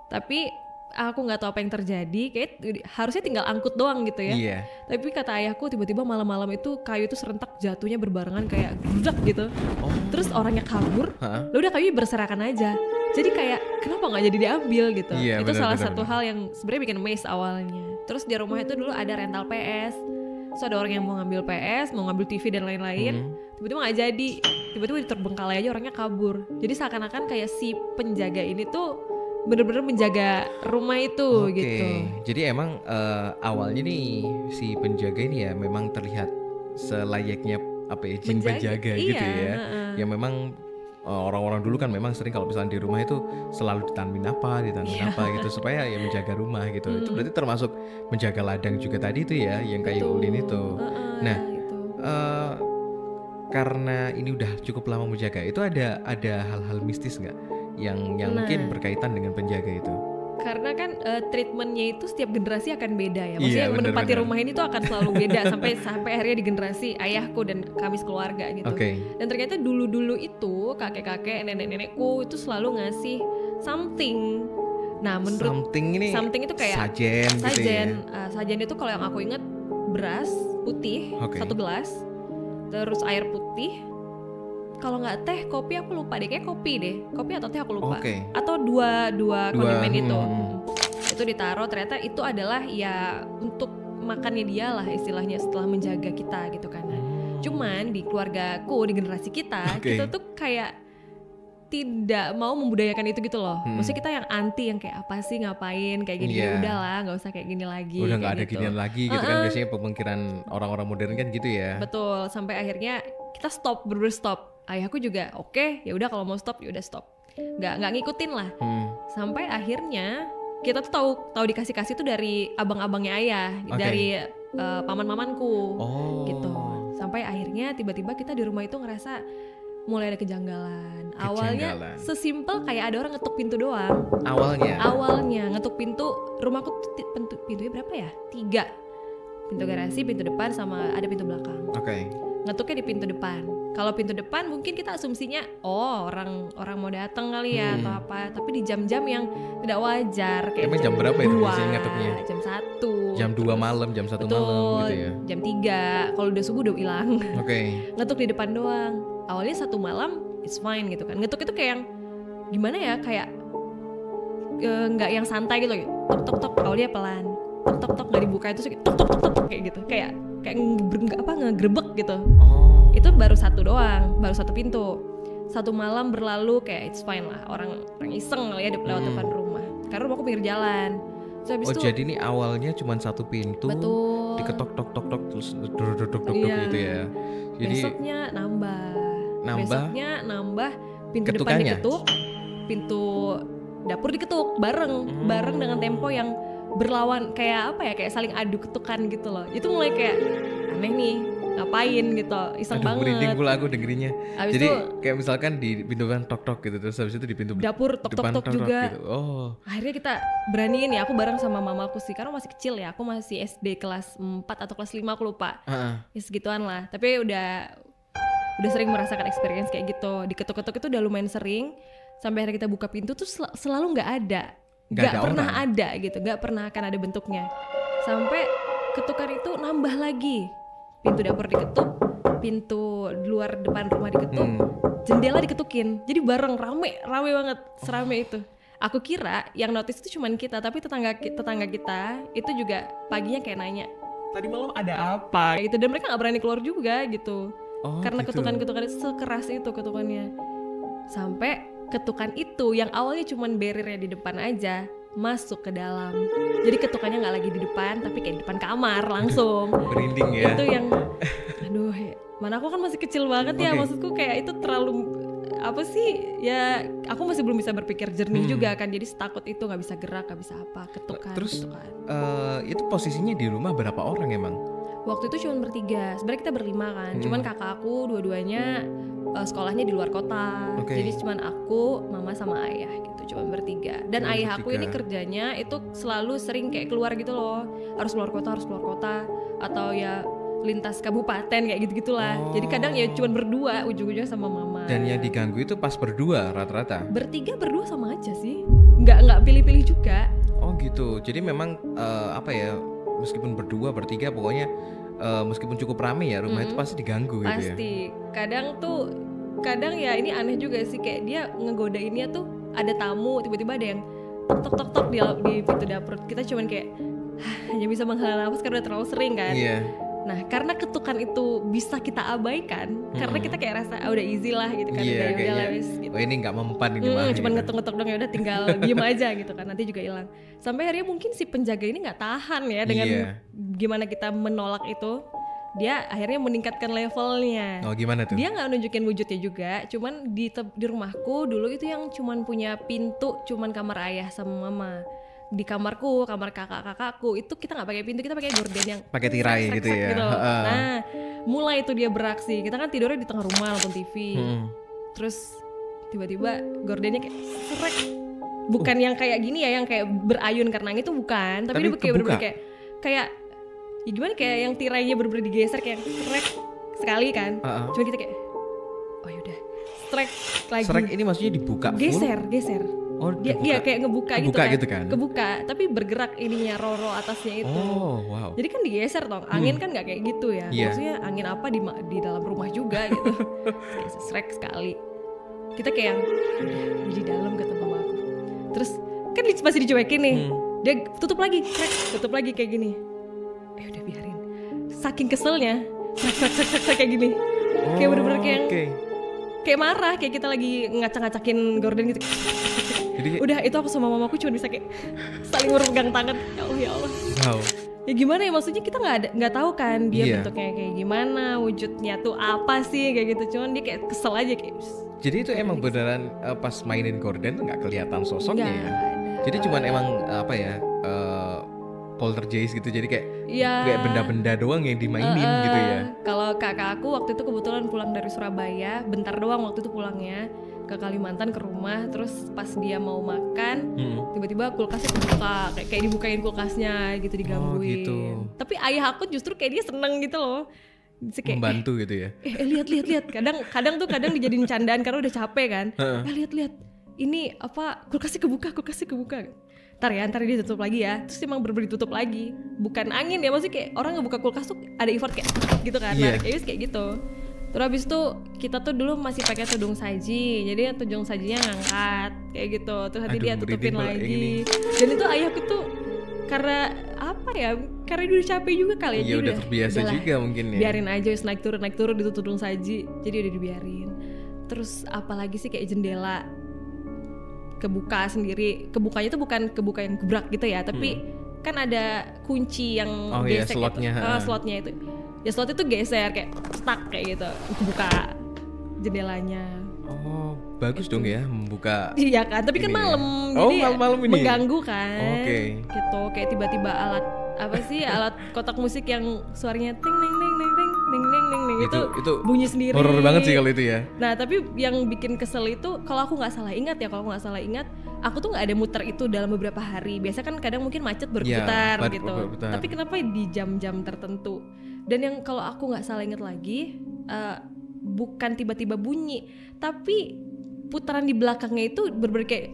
Tapi aku nggak tahu apa yang terjadi, kayak harusnya tinggal angkut doang gitu ya. Tapi kata ayahku tiba-tiba malam-malam itu kayu itu serentak jatuhnya berbarengan kayak gludak gitu. Terus orangnya kabur, udah kayunya berserakan aja. Jadi kayak kenapa nggak jadi diambil gitu. Itu salah satu hal yang sebenarnya bikin amazed awalnya. Terus di rumah itu dulu ada rental PS. Terus ada orang yang mau ngambil PS, mau ngambil TV dan lain-lain. Tiba-tiba nggak jadi. Tiba-tiba terbengkalai aja, orangnya kabur. Jadi seakan-akan kayak si penjaga ini tuh bener-bener menjaga rumah itu gitu. Jadi emang awalnya nih si penjaga ini ya memang terlihat selayaknya jin penjaga gitu ya. Yang memang orang-orang dulu kan memang sering kalau misalnya di rumah itu selalu ditanamin apa gitu supaya ya menjaga rumah gitu. Itu berarti termasuk menjaga ladang juga tadi itu ya, yang kayu ulin itu. Nah, karena ini udah cukup lama menjaga, itu ada hal-hal mistis nggak yang mungkin berkaitan dengan penjaga itu? Karena kan treatmentnya itu setiap generasi akan beda ya. Maksudnya yang menempati rumah ini tuh akan selalu beda sampai akhirnya di generasi ayahku dan kami sekeluarga gitu. Dan ternyata dulu itu kakek-kakek, nenek-nenekku itu selalu ngasih something. Nah menurut something itu kayak sajen gitu ya. Sajen itu kalau yang aku ingat beras putih 1 gelas, terus air putih. Kalau nggak teh, kopi aku lupa deh, kayak kopi atau teh aku lupa. Atau dua kondimen itu. Itu ditaruh, ternyata itu adalah ya untuk makannya dia lah istilahnya setelah menjaga kita gitu kan. Cuman di keluargaku, di generasi kita, kita tuh kayak tidak mau membudayakan itu gitu loh. Maksudnya kita yang anti, yang kayak apa sih ngapain kayak gini, udahlah nggak usah kayak gini lagi. Udah nggak ada ginian lagi gitu kan, biasanya pemikiran orang-orang modern kan gitu ya. Betul, sampai akhirnya kita bener-bener stop. Ayahku juga oke, ya udah kalau mau stop ya udah stop. Nggak ngikutin lah. Sampai akhirnya kita tuh tahu dikasih tuh dari abang-abangnya ayah, dari paman-pamanku gitu. Sampai akhirnya tiba-tiba kita di rumah itu ngerasa mulai ada kejanggalan. Awalnya sesimpel kayak ada orang ngetuk pintu doang. Awalnya ngetuk pintu, rumahku pintunya berapa ya? 3. Pintu garasi, pintu depan, sama ada pintu belakang. Ngetuknya di pintu depan. Kalau pintu depan mungkin kita asumsinya orang mau datang kali ya atau apa. Tapi di jam-jam yang tidak wajar kayak jam berapa itu biasanya ngetuknya? Jam 1. Jam 2 malam, jam 1 malam gitu ya. Jam 3. Kalau udah subuh udah hilang. Ngetuk di depan doang. Awalnya 1 malam it's fine gitu kan. Ngetuk itu kayak yang gimana ya, kayak nggak yang santai gitu. Tok tok tok, awalnya pelan. Tok tok tok, nggak dibuka itu tok tok tok tok kayak gitu. Kayak ngegrebek gitu. Itu baru 1 doang, baru 1 pintu. 1 malam berlalu kayak it's fine lah, orang iseng kali ya lewat depan rumah. Karena rumahku pinggir jalan. Jadi ini awalnya cuma 1 pintu, diketok tok tok tok terus duduk gitu ya. Jadi besoknya nambah pintu depan diketuk, pintu dapur diketuk bareng dengan tempo yang berlawan, kayak apa ya, kayak saling adu ketukan gitu loh. Itu mulai kayak aneh nih, ngapain gitu, iseng banget. Merinding pula aku dengerinnya. Jadi kayak misalkan di pintu depan tok-tok gitu, terus habis itu di pintu dapur tok-tok juga gitu. Akhirnya kita beraniin ya, aku bareng sama mamaku sih, karena masih kecil ya, aku masih SD kelas 4 atau kelas 5 aku lupa. Ya segituan lah, tapi udah sering merasakan experience kayak gitu. Diketuk-ketuk itu udah lumayan sering, sampai akhirnya kita buka pintu tuh selalu nggak pernah ada gitu, nggak pernah akan ada bentuknya. Sampai ketukan itu nambah lagi, pintu dapur diketuk, pintu luar depan rumah diketuk, jendela diketukin, jadi bareng rame banget, serame itu. Aku kira yang notice itu cuman kita, tapi tetangga kita itu juga paginya kayak nanya, tadi malam ada apa gitu, dan mereka nggak berani keluar juga gitu. Karena gitu. Ketukan itu sekeras itu ketukannya. Sampai ketukan itu yang awalnya cuman barriernya di depan aja masuk ke dalam. Jadi ketukannya nggak lagi di depan, tapi kayak di depan kamar langsung. Merinding ya. Itu yang, aduh, mana aku kan masih kecil banget ya. Maksudku kayak itu terlalu apa sih? Ya aku masih belum bisa berpikir jernih juga kan. Jadi setakut itu, nggak bisa gerak, nggak bisa apa, ketukan. Terus itu posisinya di rumah berapa orang emang? Waktu itu cuma bertiga. Sebenarnya kita berlima kan. Cuman kakak aku dua-duanya sekolahnya di luar kota. Jadi cuman aku, mama sama ayah gitu, cuma bertiga. Dan ayah aku ini kerjanya itu selalu sering kayak keluar gitu loh. Harus keluar kota atau ya lintas kabupaten kayak gitu-gitulah. Jadi kadang ya cuma berdua ujung-ujungnya sama mama. Dan yang diganggu itu pas berdua rata-rata? Bertiga berdua sama aja sih. Nggak pilih-pilih juga. Oh gitu. Jadi memang apa ya, meskipun berdua bertiga pokoknya meskipun cukup rame ya rumah itu pasti diganggu gitu ya. Pasti. Kadang ya ini aneh juga sih, kayak dia ngegodainnya tuh ada tamu, tiba-tiba ada yang tok di pintu dapur. Kita cuman kayak hanya bisa menghela nafas karena udah terlalu sering kan. Nah karena ketukan itu bisa kita abaikan, karena kita kayak rasa udah easy lah gitu kan. Udah lah wis gitu. Oh ini nggak mempan ini mah. Cuman ngetok-ngetok dong, ya udah tinggal diem aja gitu kan, nanti juga hilang. Sampai akhirnya mungkin si penjaga ini nggak tahan ya dengan gimana kita menolak itu. Dia akhirnya meningkatkan levelnya. Oh gimana tuh? Dia nggak nunjukin wujudnya juga, cuman di rumahku dulu itu yang cuman punya pintu cuman kamar ayah sama mama. Di kamarku, kamar kakak-kakakku itu kita nggak pakai pintu, kita pakai gorden yang pakai tirai gitu ya. Gitu. Nah, mulai itu dia beraksi. Kita kan tidurnya di tengah rumah nonton TV. Terus tiba-tiba gordennya kayak serek. Bukan yang kayak gini ya, yang kayak berayun karena itu bukan, tapi dia kayak bener-bener kayak ya gimana, kayak yang tirainya bener-bener digeser kayak serek sekali kan. Cuma kita kayak oh yaudah, serek lagi. Serek ini maksudnya dibuka full? Geser. Oh, dia kayak ngebuka gitu kan? Kebuka, tapi bergerak ininya, roro atasnya itu. Oh, wow. Jadi kan digeser toh, angin kan nggak kayak gitu ya. Maksudnya angin apa di dalam rumah juga gitu. Srek sekali. Kita kayak udah di dalam kata mama aku. Terus kan masih dicuekin nih. Dia tutup lagi kayak gini. Udah biarin. Saking keselnya, kayak gini. Kayak bener-bener kayak marah, kayak kita lagi ngacak-ngacakin gorden gitu. Jadi, udah itu aku sama mamaku cuma bisa kayak saling berpegang tangan. Ya Allah. Wow. Ya gimana ya, maksudnya kita nggak tahu kan dia bentuknya kayak gimana, wujudnya tuh apa sih kayak gitu. Cuman dia kayak kesel aja kayak. Jadi itu emang beneran pas mainin gorden tuh nggak kelihatan sosoknya ya. Jadi cuman emang poltergeist gitu, jadi kayak benda-benda doang yang dimainin gitu ya. Kalau kakak aku waktu itu kebetulan pulang dari Surabaya, bentar doang waktu itu pulangnya ke Kalimantan ke rumah, terus pas dia mau makan, tiba-tiba kulkasnya kebuka, kayak dibukain kulkasnya gitu, digangguin. Oh, gitu. Tapi ayah aku justru kayak dia seneng gitu loh. Kayak, membantu gitu ya. Lihat. Kadang dijadiin candaan karena udah capek kan. Lihat. Ini apa, kulkasnya kebuka. Ntar dia tutup lagi ya. Terus emang bener-bener ditutup lagi. Bukan angin ya, maksudnya kayak orang ngebuka kulkas tuh ada effort kayak gitu kan. Nah, kayak gitu. Terus habis itu kita tuh dulu masih pakai tudung saji. Jadi tudung sajinya ngangkat kayak gitu. Terus nanti dia tutupin lagi. Dan itu ayahku tuh karena apa ya? Karena dia udah capek juga kali ya. Iya, udah terbiasa juga mungkin ya. Biarin aja wis naik turun di tudung saji. Jadi udah dibiarin. Terus apalagi sih kayak jendela kebuka sendiri. Kebukanya tuh bukan kebuka yang gebrak gitu ya, tapi kan ada kunci yang gesek slotnya itu. Ya slot itu geser kayak stuck kayak gitu. Kebuka jendelanya. Oh, bagus dong ya membuka. Iya kan, tapi kan malam. Jadi malam-malam ini mengganggu kan. Oke. Gitu, kayak tiba-tiba alat kotak musik yang suaranya ting ting ting ting ting ting ting ting itu bunyi sendiri. Horor banget sih kalau itu ya. Nah, tapi yang bikin kesel itu kalau aku nggak salah ingat, aku tuh nggak ada muter itu dalam beberapa hari. Biasa kan kadang mungkin macet berputar gitu. Tapi kenapa di jam-jam tertentu? Dan yang kalau aku nggak salah ingat lagi, bukan tiba-tiba bunyi, tapi putaran di belakangnya itu bener-bener kayak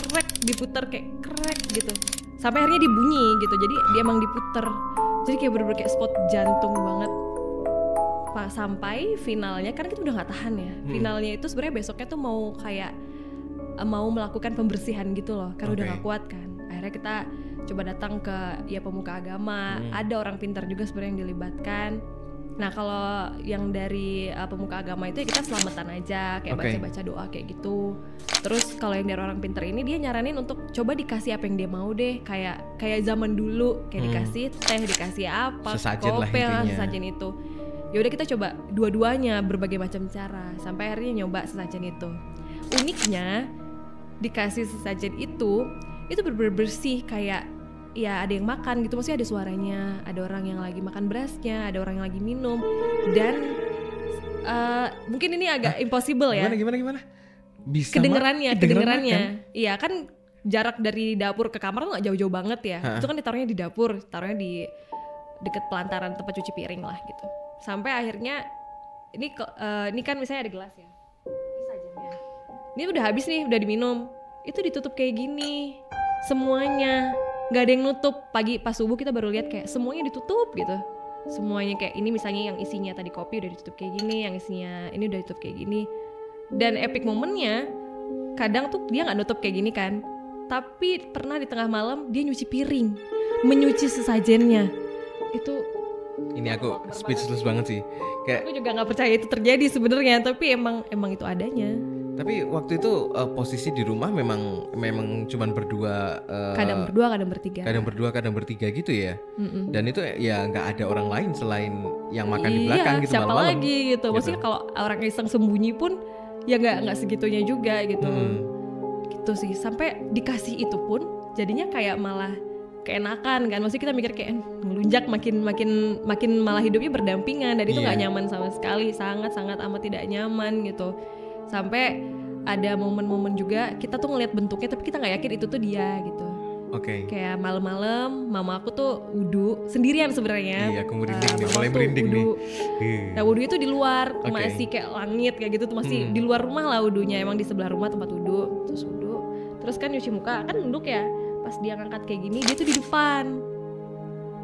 krek, diputar kayak krek gitu. Sampai akhirnya dibunyi gitu. Jadi dia emang diputer. Jadi kayak bener-bener kayak spot jantung banget. Sampai finalnya, karena kita udah nggak tahan ya. Finalnya itu sebenarnya besoknya tuh mau melakukan pembersihan gitu loh, karena udah nggak kuat kan. Akhirnya kita coba datang ke pemuka agama. Ada orang pintar juga sebenarnya yang dilibatkan. Nah kalau yang dari pemuka agama itu ya kita selamatan aja, kayak baca-baca doa kayak gitu. Terus kalau yang dari orang pintar ini dia nyaranin untuk coba dikasih apa yang dia mau deh, kayak zaman dulu kayak dikasih teh, dikasih apa, kopi, sesajen itu. Ya udah kita coba dua-duanya, berbagai macam cara, sampai akhirnya nyoba sesajen itu. Uniknya dikasih sesajen itu bener-bener bersih, kayak ya ada yang makan gitu, maksudnya ada suaranya, ada orang yang lagi makan berasnya, ada orang yang lagi minum. Dan mungkin ini agak impossible ya. Gimana? Bisa kedengerannya. Iya kan jarak dari dapur ke kamar tuh gak jauh-jauh banget ya. Itu kan ditaruhnya di dapur, taruhnya di deket pelantaran tempat cuci piring lah gitu. Sampai akhirnya ini kan misalnya ada gelas ya, ini sajennya, ini udah habis nih, udah diminum, itu ditutup kayak gini semuanya, nggak ada yang nutup. Pagi pas subuh kita baru lihat kayak semuanya ditutup gitu, semuanya kayak ini misalnya yang isinya tadi kopi udah ditutup kayak gini, yang isinya ini udah ditutup kayak gini. Dan epic momennya kadang tuh dia nggak nutup kayak gini kan, tapi pernah di tengah malam dia nyuci piring, menyuci sesajennya. Itu ini aku speechless banget sih. Kayak aku juga nggak percaya itu terjadi sebenarnya, tapi emang itu adanya. Tapi waktu itu posisi di rumah memang cuman berdua. Kadang berdua, kadang bertiga gitu ya. Dan itu ya nggak ada orang lain selain yang makan di belakang gitu siapa malam-malam. Lagi gitu. Maksudnya kalau orang iseng sembunyi pun ya nggak segitunya juga gitu. Gitu sih. Sampai dikasih itu pun jadinya kayak malah keenakan kan, maksudnya kita mikir kayak ngelunjak makin malah hidupnya berdampingan, dan itu nggak nyaman sama sekali, sangat amat tidak nyaman gitu. Sampai ada momen-momen juga kita tuh ngeliat bentuknya tapi kita nggak yakin itu tuh dia gitu. Kayak malam-malam mama aku tuh wudu sendirian sebenarnya. Iya, aku merinding nih, mulai merinding nih. Nah wudu itu di luar, masih kayak langit kayak gitu tuh, masih di luar rumah lah wudunya, emang di sebelah rumah tempat wudu. Terus kan nyuci muka kan nunduk ya. Pas dia ngangkat kayak gini, dia tuh di depan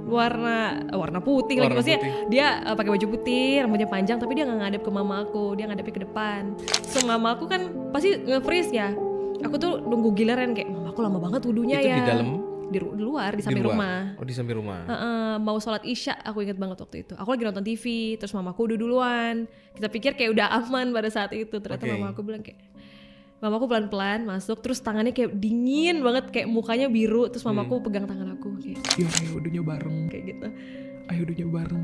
warna putih lagi, maksudnya dia pakai baju putih, rambutnya panjang, tapi dia nggak ngadep ke mama aku, dia ngadepnya ke depan. So mama aku kan pasti nge-freeze ya. Aku tuh nunggu giliran kayak mama aku lama banget wudunya itu ya. Di di luar, di samping rumah. Oh, di samping rumah. Mau sholat isya, aku ingat banget waktu itu. Aku lagi nonton TV, terus mamaku udah duluan. Kita pikir kayak udah aman pada saat itu. Ternyata mamaku bilang kayak, mamaku pelan-pelan masuk, terus tangannya kayak dingin banget, kayak mukanya biru. Terus mamaku pegang tangan aku kayak, ayo dunya bareng. Kayak gitu. Ayo dunya bareng.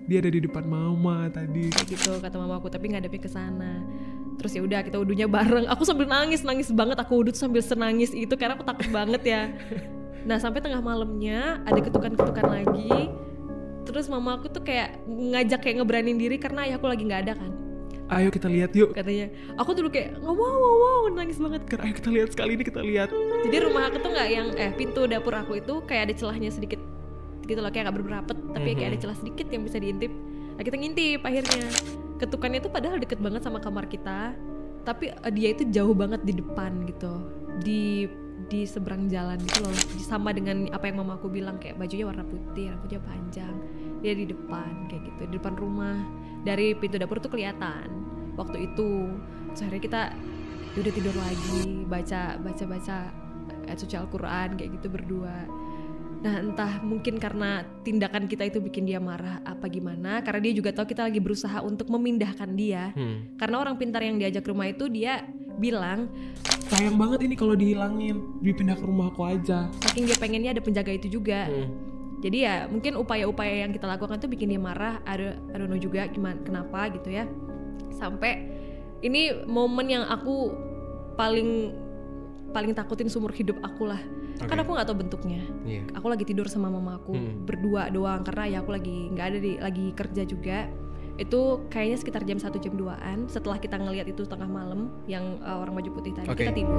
Dia ada di depan mama tadi. Kayak gitu kata mamaku, tapi ngadepin ke sana. Terus ya udah kita wudunya bareng. Aku sambil nangis banget. Aku wudhu sambil senangis itu karena aku takut banget ya. Nah sampai tengah malamnya ada ketukan-ketukan lagi. Terus mama aku tuh kayak ngajak kayak ngeberanin diri karena ayahku lagi nggak ada kan. Ayo kita lihat yuk katanya. Aku dulu kayak wow nangis banget. Ayo kita lihat sekali ini kita lihat. Jadi rumah aku tuh nggak yang pintu dapur aku itu kayak ada celahnya sedikit gitu loh, kayak nggak berberapet tapi kayak ada celah sedikit yang bisa diintip. Nah kita ngintip akhirnya. Ketukannya itu padahal deket banget sama kamar kita, tapi dia itu jauh banget di depan gitu, di seberang jalan gitu loh, sama dengan apa yang mama aku bilang kayak bajunya warna putih, rambutnya panjang, dia di depan kayak gitu, di depan rumah, dari pintu dapur tuh kelihatan waktu itu. Terus akhirnya kita udah tidur lagi, baca ayat suci Al-Quran kayak gitu berdua. Nah entah mungkin karena tindakan kita itu bikin dia marah apa gimana, karena dia juga tahu kita lagi berusaha untuk memindahkan dia. Karena orang pintar yang diajak ke rumah itu dia bilang sayang banget ini kalau dihilangin, dipindah ke rumahku aja. Saking dia pengennya ada penjaga itu juga. Jadi ya mungkin upaya-upaya yang kita lakukan itu bikin dia marah. I don't know juga gimana, kenapa gitu ya. Sampai ini momen yang aku paling takutin seumur hidup aku lah. Kan aku nggak tahu bentuknya. Aku lagi tidur sama mama aku berdua doang karena ya aku lagi nggak ada lagi kerja juga. Itu kayaknya sekitar jam 1 jam 2-an setelah kita ngelihat itu tengah malam yang orang baju putih tadi. Kita tidur.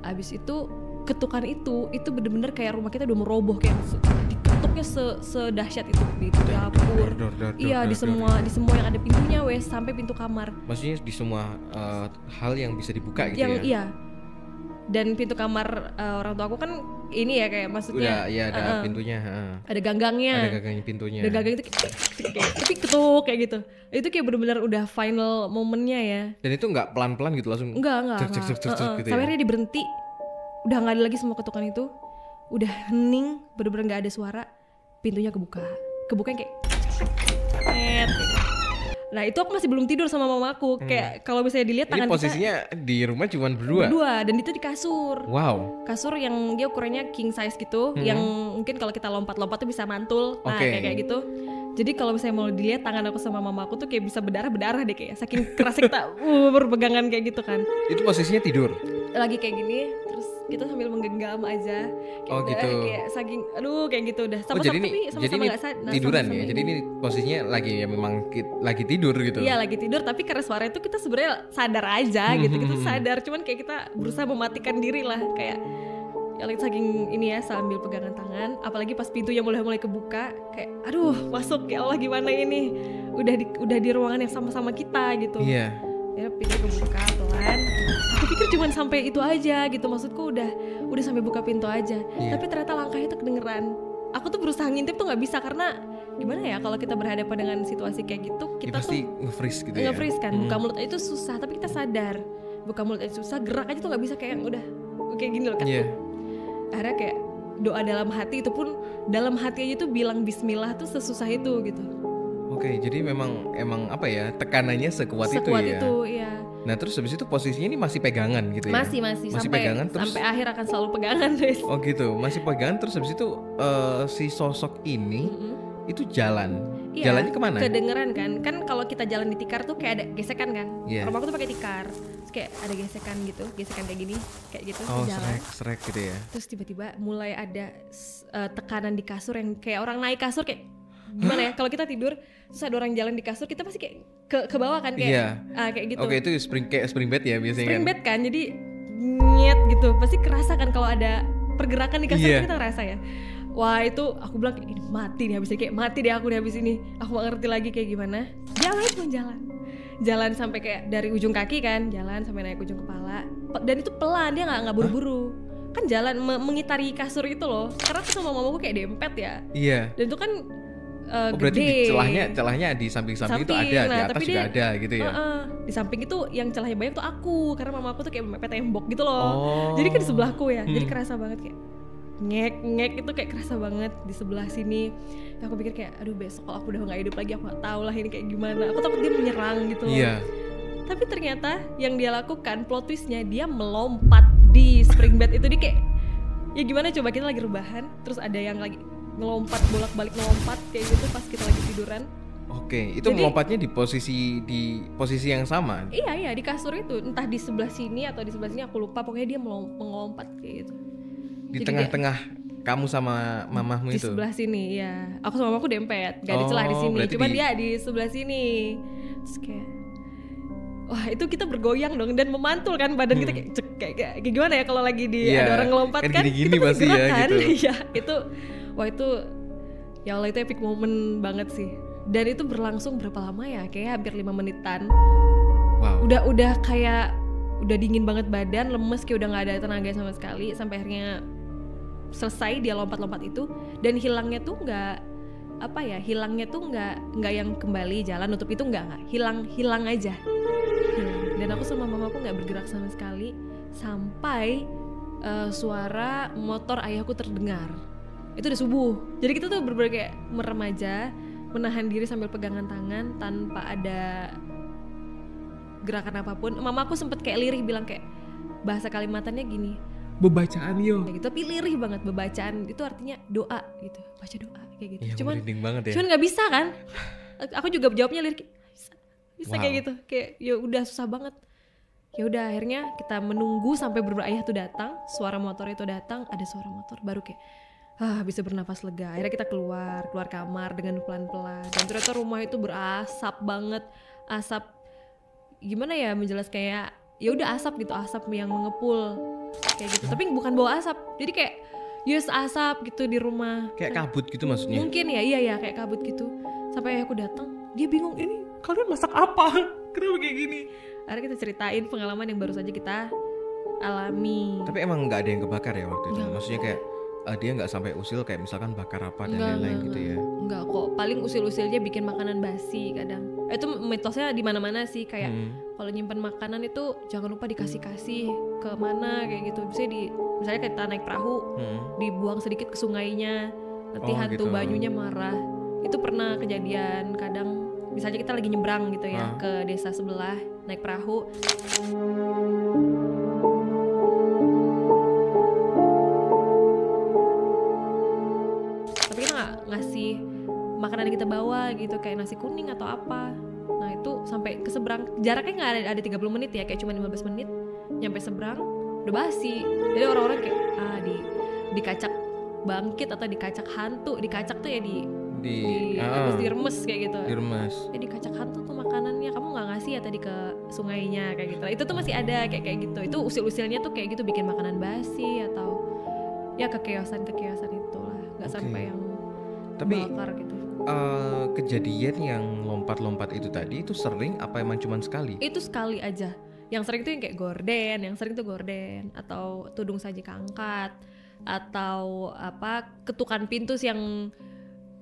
Abis itu ketukan itu bener-bener kayak rumah kita udah meroboh, kayak diketuknya sedahsyat itu di dapur. Iya, di semua yang ada pintunya sampai pintu kamar. Maksudnya di semua hal yang bisa dibuka gitu ya. Iya. Dan pintu kamar orang tua aku kan ini ya kayak maksudnya udah ya ada pintunya, ada ganggangnya. Ada ganggangnya pintunya. Ada ganggangnya itu kayak tapi ketuk kayak gitu. Itu kayak benar-benar udah final momennya ya. Dan itu nggak pelan-pelan gitu langsung. Enggak. Gitu sampai akhirnya dia berhenti. Udah nggak ada lagi semua ketukan itu. Udah hening, benar-benar nggak ada suara. Pintunya kebukanya kayak Nah itu aku masih belum tidur sama mamaku. Kayak kalau misalnya dilihat tangan posisinya kita di rumah cuma berdua dan itu di kasur. Wow. Kasur yang dia ukurannya king size gitu, yang mungkin kalau kita lompat-lompat tuh bisa mantul. Nah kayak gitu. Jadi kalau misalnya mau dilihat tangan aku sama mamaku tuh kayak bisa berdarah deh, kayak saking kerasnya kita berpegangan kayak gitu kan. Itu posisinya tidur lagi kayak gini, terus kita sambil menggenggam aja kayak gitu. Kayak saking kayak gitu udah sama-sama nggak sadar tiduran sama-sama ya ini. Jadi ini posisinya lagi ya memang lagi tidur gitu. Iya lagi tidur, tapi karena suara itu kita sebenarnya sadar aja gitu. Kita sadar, cuman kayak kita berusaha mematikan diri lah, kayak ya saking ini ya sambil pegangan tangan. Apalagi pas pintunya mulai kebuka, kayak aduh masuk, ya Allah gimana ini, udah di ruangan yang sama-sama kita gitu. Iya. Ya pintu kebuka pelan. Aku pikir cuma sampai itu aja gitu, maksudku udah sampai buka pintu aja. Tapi ternyata langkahnya tuh kedengeran. Aku tuh berusaha ngintip tuh nggak bisa, karena gimana ya kalau kita berhadapan dengan situasi kayak gitu, kita pasti nge-freeze gitu ya. Nge-freeze kan, buka mulut aja itu susah, tapi kita sadar buka mulut aja susah, gerak aja tuh nggak bisa, kayak udah kayak gini loh kan. Akhirnya kayak doa dalam hati, itu pun dalam hati aja tuh bilang bismillah tuh sesusah itu gitu. Oke, jadi emang apa ya, tekanannya sekuat itu ya. Sekuat itu, iya. Nah terus habis itu posisinya ini masih pegangan gitu ya? Masih pegangan terus sampai akhir akan selalu pegangan guys. Oh gitu, masih pegangan terus habis itu si sosok ini itu jalan. Iya, jalannya kemana? Kedengeran kan kalau kita jalan di tikar tuh kayak ada gesekan kan. Rumahku tuh pakai tikar, terus kayak ada gesekan gitu, gesekan kayak gini, kayak gitu. Oh jalan. Serek gitu ya. Terus tiba-tiba mulai ada tekanan di kasur yang kayak orang naik kasur, kayak gimana ya, kalau kita tidur terus ada orang jalan di kasur, kita pasti kayak ke bawah kan, kayak kayak gitu. Oke, itu spring bed ya biasanya. Spring bed kan, jadi nyet gitu, pasti kerasa kan kalau ada pergerakan di kasur. Kita ngerasa ya. Wah itu aku bilang kayak mati nih habis ini, kayak mati deh aku nih habis ini. Aku gak ngerti lagi kayak gimana. Jalan sampai kayak dari ujung kaki kan, jalan sampai naik ujung kepala. Dan itu pelan, dia nggak buru-buru. Kan jalan mengitari kasur itu loh. Karena aku sama mamaku kayak dempet ya. Iya. Dan itu kan berarti gede. celahnya di samping-samping itu ada, di atas juga ada gitu ya. Di samping itu yang celahnya banyak tuh aku, karena mama aku tuh kayak mepet tembok gitu loh. Jadi kan di sebelahku ya. Jadi kerasa banget kayak ngek itu kayak kerasa banget di sebelah sini. Aku pikir kayak aduh besok kalau aku udah gak hidup lagi aku gak tahu lah ini kayak gimana. Aku takut dia menyerang gitu loh. Iya. Tapi ternyata yang dia lakukan plot twistnya dia melompat di spring bed itu. Dia kayak ya gimana coba, kita lagi rebahan terus ada yang lagi ngelompat bolak-balik ngelompat kayak gitu pas kita lagi tiduran. Oke, itu melompatnya di posisi yang sama. Iya di kasur itu, entah di sebelah sini atau di sebelah sini aku lupa, pokoknya dia melompat kayak gitu. Di tengah-tengah kamu sama mamahmu di itu. Di sebelah sini ya. Aku sama mamaku dempet, gak ada celah di sini. Cuman dia di sebelah sini. Terus kayak wah itu kita bergoyang dong dan memantul kan badan kita kayak gimana ya kalau lagi ada orang ngelompat kan gini-gini kita pasti gerak ya kan? gitu. Iya itu ya Allah itu epic moment banget sih. Dan itu berlangsung berapa lama ya? Kayak hampir 5 menitan. Wow. Udah kayak udah dingin banget badan, lemes kayak udah nggak ada tenaga sama sekali sampai akhirnya selesai dia lompat-lompat itu. Dan hilangnya tuh hilangnya tuh nggak yang kembali jalan nutup itu nggak hilang aja. Dan aku sama mamaku nggak bergerak sama sekali sampai suara motor ayahku terdengar. Itu udah subuh. Jadi kita tuh bener-bener kayak merem aja, menahan diri sambil pegangan tangan tanpa ada gerakan apapun. Mamaku sempet kayak lirih bilang kayak bahasa Kalimantannya gini, bebacaan yo. Kayak gitu, tapi lirih banget. Bebacaan itu artinya doa gitu, baca doa kayak gitu. Ya, cuman nggak bisa kan? Aku juga jawabnya lirih, bisa wow. Kayak gitu, kayak ya udah susah banget. Ya udah akhirnya kita menunggu sampai beberapa ayah tuh datang, suara motor itu datang, ada suara motor baru kayak bisa bernafas lega. Akhirnya kita keluar kamar dengan pelan-pelan. Dan ternyata rumah itu berasap banget, asap gimana ya menjelaskan, kayak ya udah asap gitu, asap yang mengepul kayak gitu. Tapi bukan bau asap, jadi kayak asap gitu di rumah. Kayak kabut gitu maksudnya? Mungkin ya kayak kabut gitu. Sampai ayahku datang, dia bingung ini kalian masak apa? Kenapa kayak gini? Akhirnya kita ceritain pengalaman yang baru saja kita alami. Tapi emang nggak ada yang kebakar ya waktu itu? Maksudnya kayak dia nggak sampai usil kayak misalkan bakar apa dan lain-lain gitu ya? Enggak kok, paling usil-usilnya bikin makanan basi kadang. Itu mitosnya di mana-mana sih, kayak kalau nyimpen makanan itu jangan lupa dikasih-kasih ke mana kayak gitu. Misalnya kita naik perahu, dibuang sedikit ke sungainya, nanti hantu banyunya marah. Itu pernah kejadian kadang. Misalnya kita lagi nyebrang gitu ya ke desa sebelah naik perahu. Tapi kita nggak ngasih makanan yang kita bawa gitu, kayak nasi kuning atau apa. Nah itu sampai ke seberang, jaraknya nggak ada 30 menit ya, kayak cuma 15 menit nyampe seberang udah basi. Jadi orang-orang kayak dikacak bangkit atau dikacak hantu. Dikacak tuh ya terus diremes kayak gitu. Diremes. Ya dikacak hantu tuh makanannya, kamu nggak ngasih ya tadi ke sungainya kayak gitu. Itu tuh masih ada kayak gitu. Itu usil-usilnya tuh kayak gitu, bikin makanan basi atau ya kekeosan itulah. Nggak sampai yang bakar gitu. Kejadian yang lompat-lompat itu tadi itu sering apa emang cuma sekali? Itu sekali aja. Yang sering tuh yang kayak gorden, atau tudung saji keangkat, atau ketukan pintu yang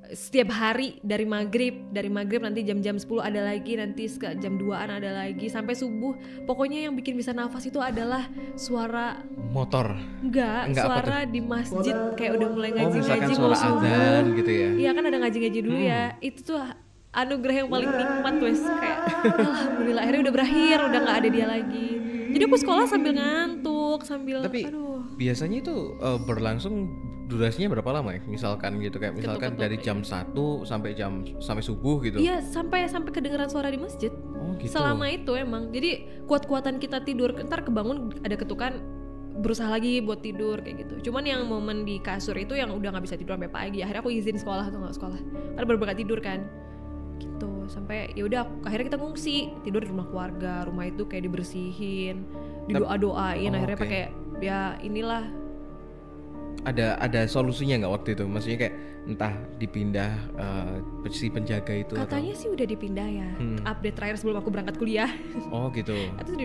setiap hari dari maghrib nanti jam 10 ada lagi, nanti jam 2an ada lagi sampai subuh. Pokoknya yang bikin bisa nafas itu adalah suara motor. Enggak suara di masjid, kayak udah mulai ngaji-ngaji suara azan gitu ya. Iya kan ada ngaji-ngaji dulu ya. Itu tuh anugerah yang paling nikmat wes, kayak alhamdulillah akhirnya udah berakhir, udah nggak ada dia lagi. Jadi aku sekolah sambil ngantuk, tapi biasanya itu berlangsung durasinya berapa lama ya? Misalkan gitu, kayak misalkan dari jam 1 sampai subuh gitu. Iya, sampai kedengeran suara di masjid. Oh gitu. Selama itu emang. Jadi kuat-kuatan kita tidur, ntar kebangun ada ketukan, berusaha lagi buat tidur kayak gitu. Cuman yang momen di kasur itu yang udah nggak bisa tidur sampai pagi. Akhirnya aku izin sekolah atau nggak sekolah, karena baru berangkat tidur kan. Gitu. Sampai ya udah akhirnya kita ngungsi, tidur di rumah keluarga. Rumah itu kayak dibersihin, didoa-doain. Akhirnya pakai ya inilah. Ada solusinya nggak waktu itu? Maksudnya kayak entah dipindah si penjaga itu? Katanya sih udah dipindah ya. Update terakhir sebelum aku berangkat kuliah. Oh gitu. Itu udah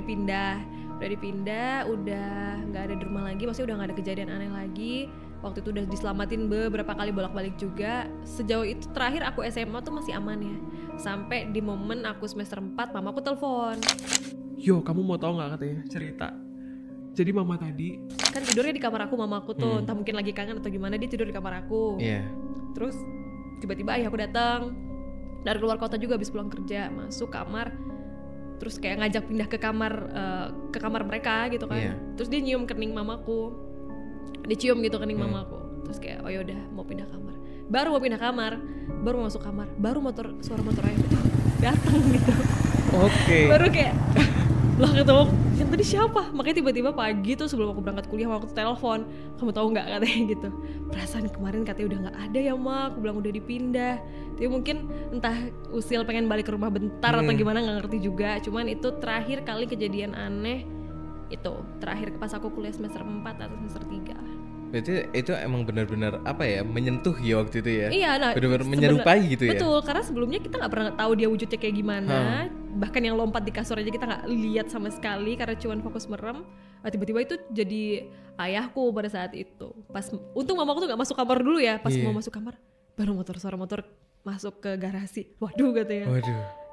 dipindah, udah nggak ada di rumah lagi. Maksudnya udah nggak ada kejadian aneh lagi. waktu itu udah diselamatin beberapa kali bolak-balik juga. Sejauh itu terakhir aku SMA tuh masih aman ya, sampai di momen aku semester 4 mamaku telepon. Yo, kamu mau tahu nggak katanya cerita? Jadi mama tadi kan tidurnya di kamar aku, mamaku tuh entah mungkin lagi kangen atau gimana, dia tidur di kamar aku. Terus tiba-tiba ayahku datang dari luar kota juga habis pulang kerja, masuk kamar, terus kayak ngajak pindah ke kamar mereka gitu kan. Terus dia nyium kening mamaku, dicium gitu kening mamaku, terus kayak oh yaudah mau pindah kamar. Baru mau pindah kamar, baru mau masuk kamar, baru suara motor ayahku datang gitu. Baru kayak lah ketemu yang tadi siapa? Makanya tiba-tiba pagi tuh sebelum aku berangkat kuliah aku telepon, kamu tahu nggak katanya gitu. Perasaan kemarin katanya udah nggak ada ya mak, aku bilang udah dipindah. Tapi mungkin entah usil pengen balik ke rumah bentar atau gimana nggak ngerti juga. Cuman itu terakhir kali kejadian aneh itu terakhir pas aku kuliah semester 4 atau semester 3. Berarti itu emang benar-benar apa ya, menyentuh ya waktu itu ya? Iya, nah benar-benar menyerupai gitu ya? Betul, karena sebelumnya kita nggak pernah tahu dia wujudnya kayak gimana. Bahkan yang lompat di kasur aja kita nggak lihat sama sekali karena cuma fokus merem. Tiba-tiba itu jadi ayahku pada saat itu. Pas untung mamaku tuh nggak masuk kamar dulu ya. Pas mau masuk kamar, baru suara motor masuk ke garasi. Waduh katanya.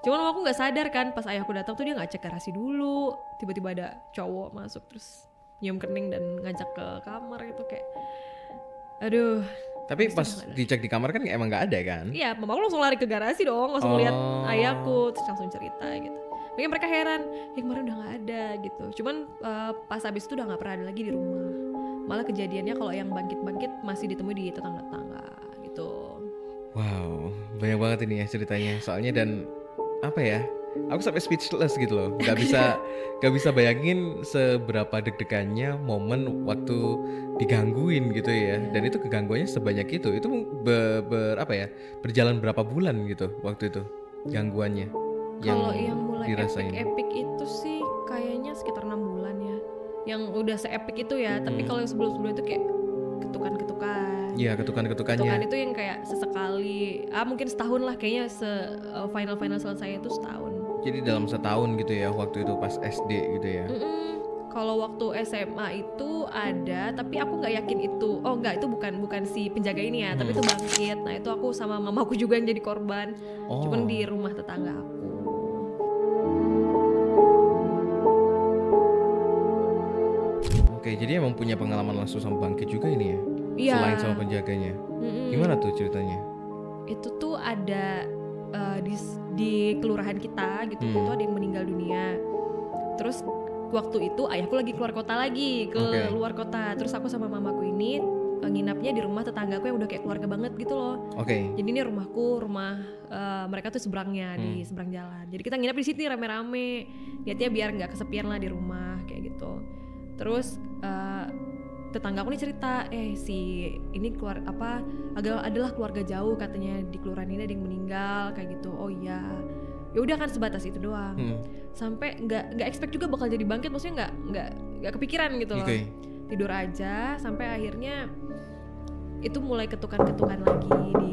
Cuman mamaku nggak sadar kan, pas ayahku datang tuh dia nggak cek garasi dulu. Tiba-tiba ada cowok masuk terus nyium kening dan ngajak ke kamar gitu kayak aduh. Tapi pas dicek di kamar kan emang nggak ada kan? Iya, mamaku langsung lari ke garasi dong, langsung lihat ayahku terus langsung cerita gitu. Mungkin mereka heran, kemarin udah nggak ada gitu. Cuman pas habis itu udah nggak pernah ada lagi di rumah. Malah kejadiannya kalau yang bangkit-bangkit masih ditemui di tetangga-tetangga gitu. Wow, banyak banget ini ya ceritanya. Soalnya dan apa ya? Aku sampai speechless gitu loh, nggak bisa bayangin seberapa deg-degannya momen waktu digangguin gitu ya. Dan itu kegangguannya sebanyak itu berjalan berapa bulan gitu waktu itu gangguannya. Kalau yang mulai epic itu sih kayaknya sekitar 6 bulan ya, yang udah se-epic itu ya. Tapi kalau yang sebelum-sebelum itu kayak ketukan-ketukan. Iya, ketukan-ketukannya. Ketukan itu yang kayak sesekali, mungkin setahun lah kayaknya, final selesai itu setahun. Jadi dalam setahun gitu ya waktu itu pas SD gitu ya. Kalau waktu SMA itu ada, tapi aku nggak yakin itu. Oh enggak, itu bukan si penjaga ini ya, tapi itu bangkit. Nah itu aku sama mamaku juga yang jadi korban. Cuman di rumah tetangga aku. Oke, jadi emang punya pengalaman langsung sama bangkit juga ini ya? Iya. Selain sama penjaganya. Gimana tuh ceritanya? Itu tuh ada di kelurahan kita gitu, itu ada yang meninggal dunia. Terus waktu itu ayahku lagi keluar kota lagi, luar kota. Terus aku sama mamaku ini nginapnya di rumah tetanggaku yang udah kayak keluarga banget gitu loh. Jadi ini rumah mereka tuh seberangnya, di seberang jalan. Jadi kita nginap di sini rame-rame. Niatnya biar nggak kesepian lah di rumah kayak gitu. Terus tetanggaku nih cerita, si ini adalah keluarga jauh katanya, di kelurahan ini ada yang meninggal kayak gitu. Oh iya, ya udah kan sebatas itu doang. Sampai nggak expect juga bakal jadi bangkit, maksudnya nggak kepikiran gitu loh. Tidur aja sampai akhirnya itu mulai ketukan-ketukan lagi di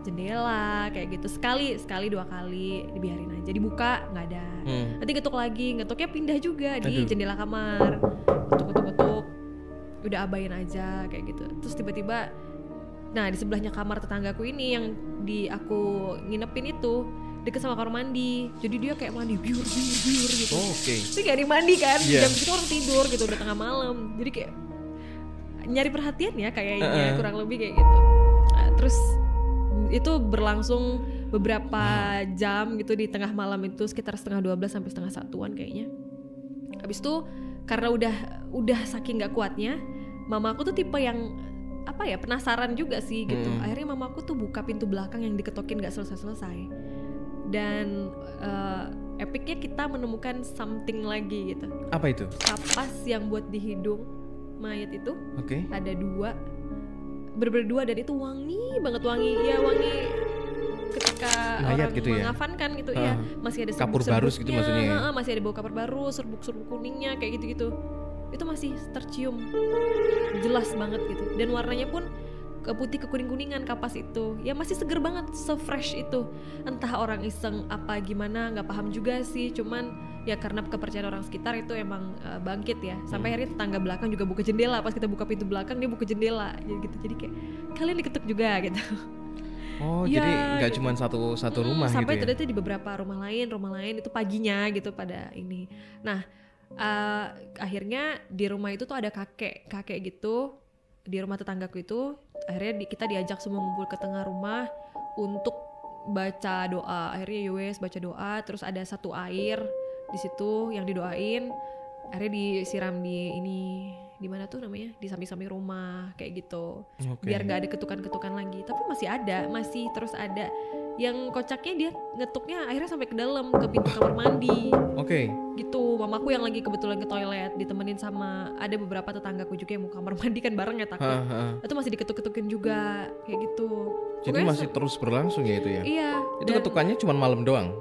jendela kayak gitu, sekali 2 kali dibiarin aja, dibuka nggak ada. Nanti ketuk lagi, ngetuknya pindah juga di jendela kamar, ketuk, udah abain aja kayak gitu. Terus tiba-tiba, nah di sebelahnya kamar tetanggaku ini yang aku nginepin itu deket sama kamar mandi, jadi dia kayak mandi biur gitu. Tapi kayak mandi kan, jam segitu orang tidur gitu, udah tengah malam, jadi kayak nyari perhatian ya kayaknya, kurang lebih kayak gitu. Nah, terus itu berlangsung beberapa jam gitu, di tengah malam itu sekitar 11:30 sampai 11:30 kayaknya. Habis itu karena udah saking gak kuatnya, mamaku tuh tipe yang penasaran juga sih gitu. Akhirnya mamaku tuh buka pintu belakang yang diketokin gak selesai-selesai. Dan epicnya kita menemukan something lagi gitu. Apa itu? Kapas yang buat di hidung mayat itu. Ada 2, bener-bener 2, dan itu wangi banget, wangi ketika mayat orang gitu mengafankan gitu ya. Masih ada kapur barus gitu maksudnya ya? Masih ada bau kapur barus, serbuk-serbuk kuningnya kayak gitu-gitu. Itu masih tercium jelas banget gitu. Dan warnanya pun ke putih ke kuning-kuningan kapas itu. Ya masih seger banget, se-fresh itu. Entah orang iseng apa gimana, nggak paham juga sih. Cuman ya karena kepercayaan orang sekitar itu emang bangkit ya. Sampai akhirnya tetangga belakang juga buka jendela. Pas kita buka pintu belakang dia buka jendela gitu. Jadi kayak kalian diketuk juga gitu. Oh ya, jadi nggak cuma satu rumah sampai gitu ya? Sampai di beberapa rumah lain itu paginya gitu pada ini. Nah akhirnya di rumah itu tuh ada kakek gitu. Di rumah tetanggaku itu akhirnya kita diajak semua ngumpul ke tengah rumah untuk baca doa. Akhirnya Yowes baca doa, terus ada satu air di situ yang didoain, akhirnya disiram di mana tuh namanya, di samping-samping rumah kayak gitu. Biar nggak ada ketukan-ketukan lagi. Tapi masih terus ada. Yang kocaknya dia ngetuknya akhirnya sampai ke dalam, ke pintu kamar mandi. Gitu, mamaku yang lagi kebetulan ke toilet ditemenin sama ada beberapa tetanggaku juga yang mau kamar mandi kan bareng ya takut. Itu masih diketuk-ketukin juga kayak gitu. Jadi masih terus berlangsung ya itu ya? Iya. Itu ketukannya cuma malam doang?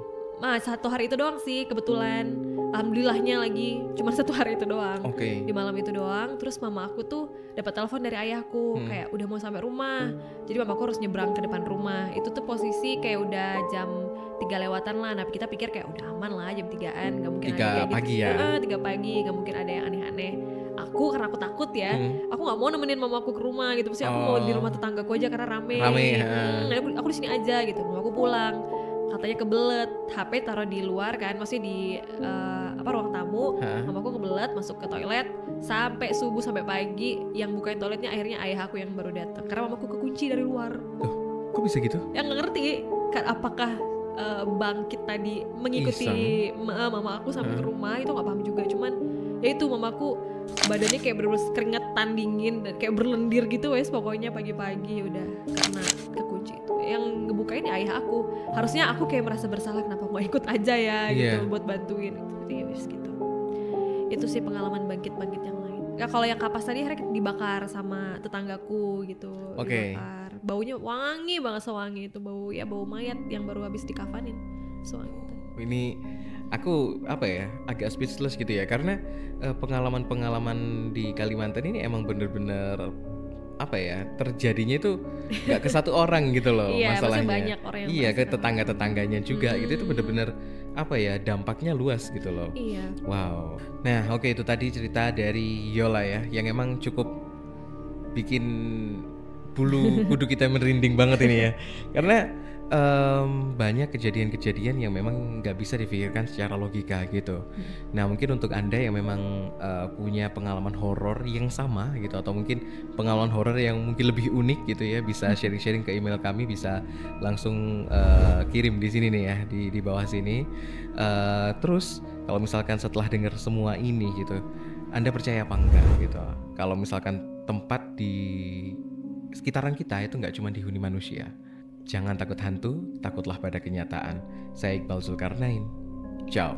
Satu hari itu doang sih kebetulan. Alhamdulillahnya lagi cuma satu hari itu doang. Di malam itu doang. Terus mama aku tuh dapat telepon dari ayahku kayak udah mau sampai rumah. Jadi mamaku harus nyebrang ke depan rumah. Itu tuh posisi kayak udah jam 3 lewatan lah. Nah kita pikir kayak udah aman lah jam 3-an, nggak mungkin 3 pagi ya. 3 pagi nggak mungkin ada yang aneh-aneh. Karena aku takut ya, aku nggak mau nemenin mamaku ke rumah gitu. Pasti aku mau di rumah tetanggaku aja karena rame. Aku di sini aja gitu. Mamaku pulang. Katanya kebelet, HP taruh di luar kan, maksudnya di ruang tamu. Mamaku kebelet masuk ke toilet sampai subuh sampai pagi. Yang bukain toiletnya akhirnya ayah aku yang baru datang karena mamaku kekunci dari luar. Loh, kok bisa gitu? Yang nggak ngerti apakah bangkit tadi mengikuti mama aku sampai ke rumah, itu nggak paham juga. Cuman ya itu mamaku badannya kayak bener-bener keringetan dingin dan kayak berlendir gitu wes pokoknya pagi-pagi udah karena kekunci itu. Yang ngebukain ya ayah aku. Harusnya aku kayak merasa bersalah kenapa mau ikut aja ya gitu buat bantuin gitu. Itu sih pengalaman bangkit-bangkit yang lain. Ya kalau yang kapas tadi akhirnya dibakar sama tetanggaku gitu. Dibakar. Baunya wangi banget, sewangi itu bau mayat yang baru habis dikafanin. Sewangi itu. Ini aku agak speechless gitu ya karena pengalaman-pengalaman di Kalimantan ini emang bener-bener terjadinya itu nggak ke satu orang gitu loh. Masalahnya banyak orang yang ke tetangga-tetangganya juga gitu. Itu bener-bener dampaknya luas gitu loh. Wow. Nah itu tadi cerita dari Yola ya yang emang cukup bikin bulu kudu kita merinding banget ini ya karena banyak kejadian-kejadian yang memang nggak bisa difikirkan secara logika gitu. Nah mungkin untuk Anda yang memang punya pengalaman horor yang sama gitu atau mungkin pengalaman horor yang mungkin lebih unik gitu ya, bisa sharing-sharing ke email kami, bisa langsung kirim di sini nih ya di bawah sini. Terus kalau misalkan setelah dengar semua ini gitu, Anda percaya apa enggak gitu? Kalau misalkan tempat di sekitaran kita itu nggak cuma dihuni manusia. Jangan takut hantu, takutlah pada kenyataan. Saya Iqbal Zulkarnain. Ciao.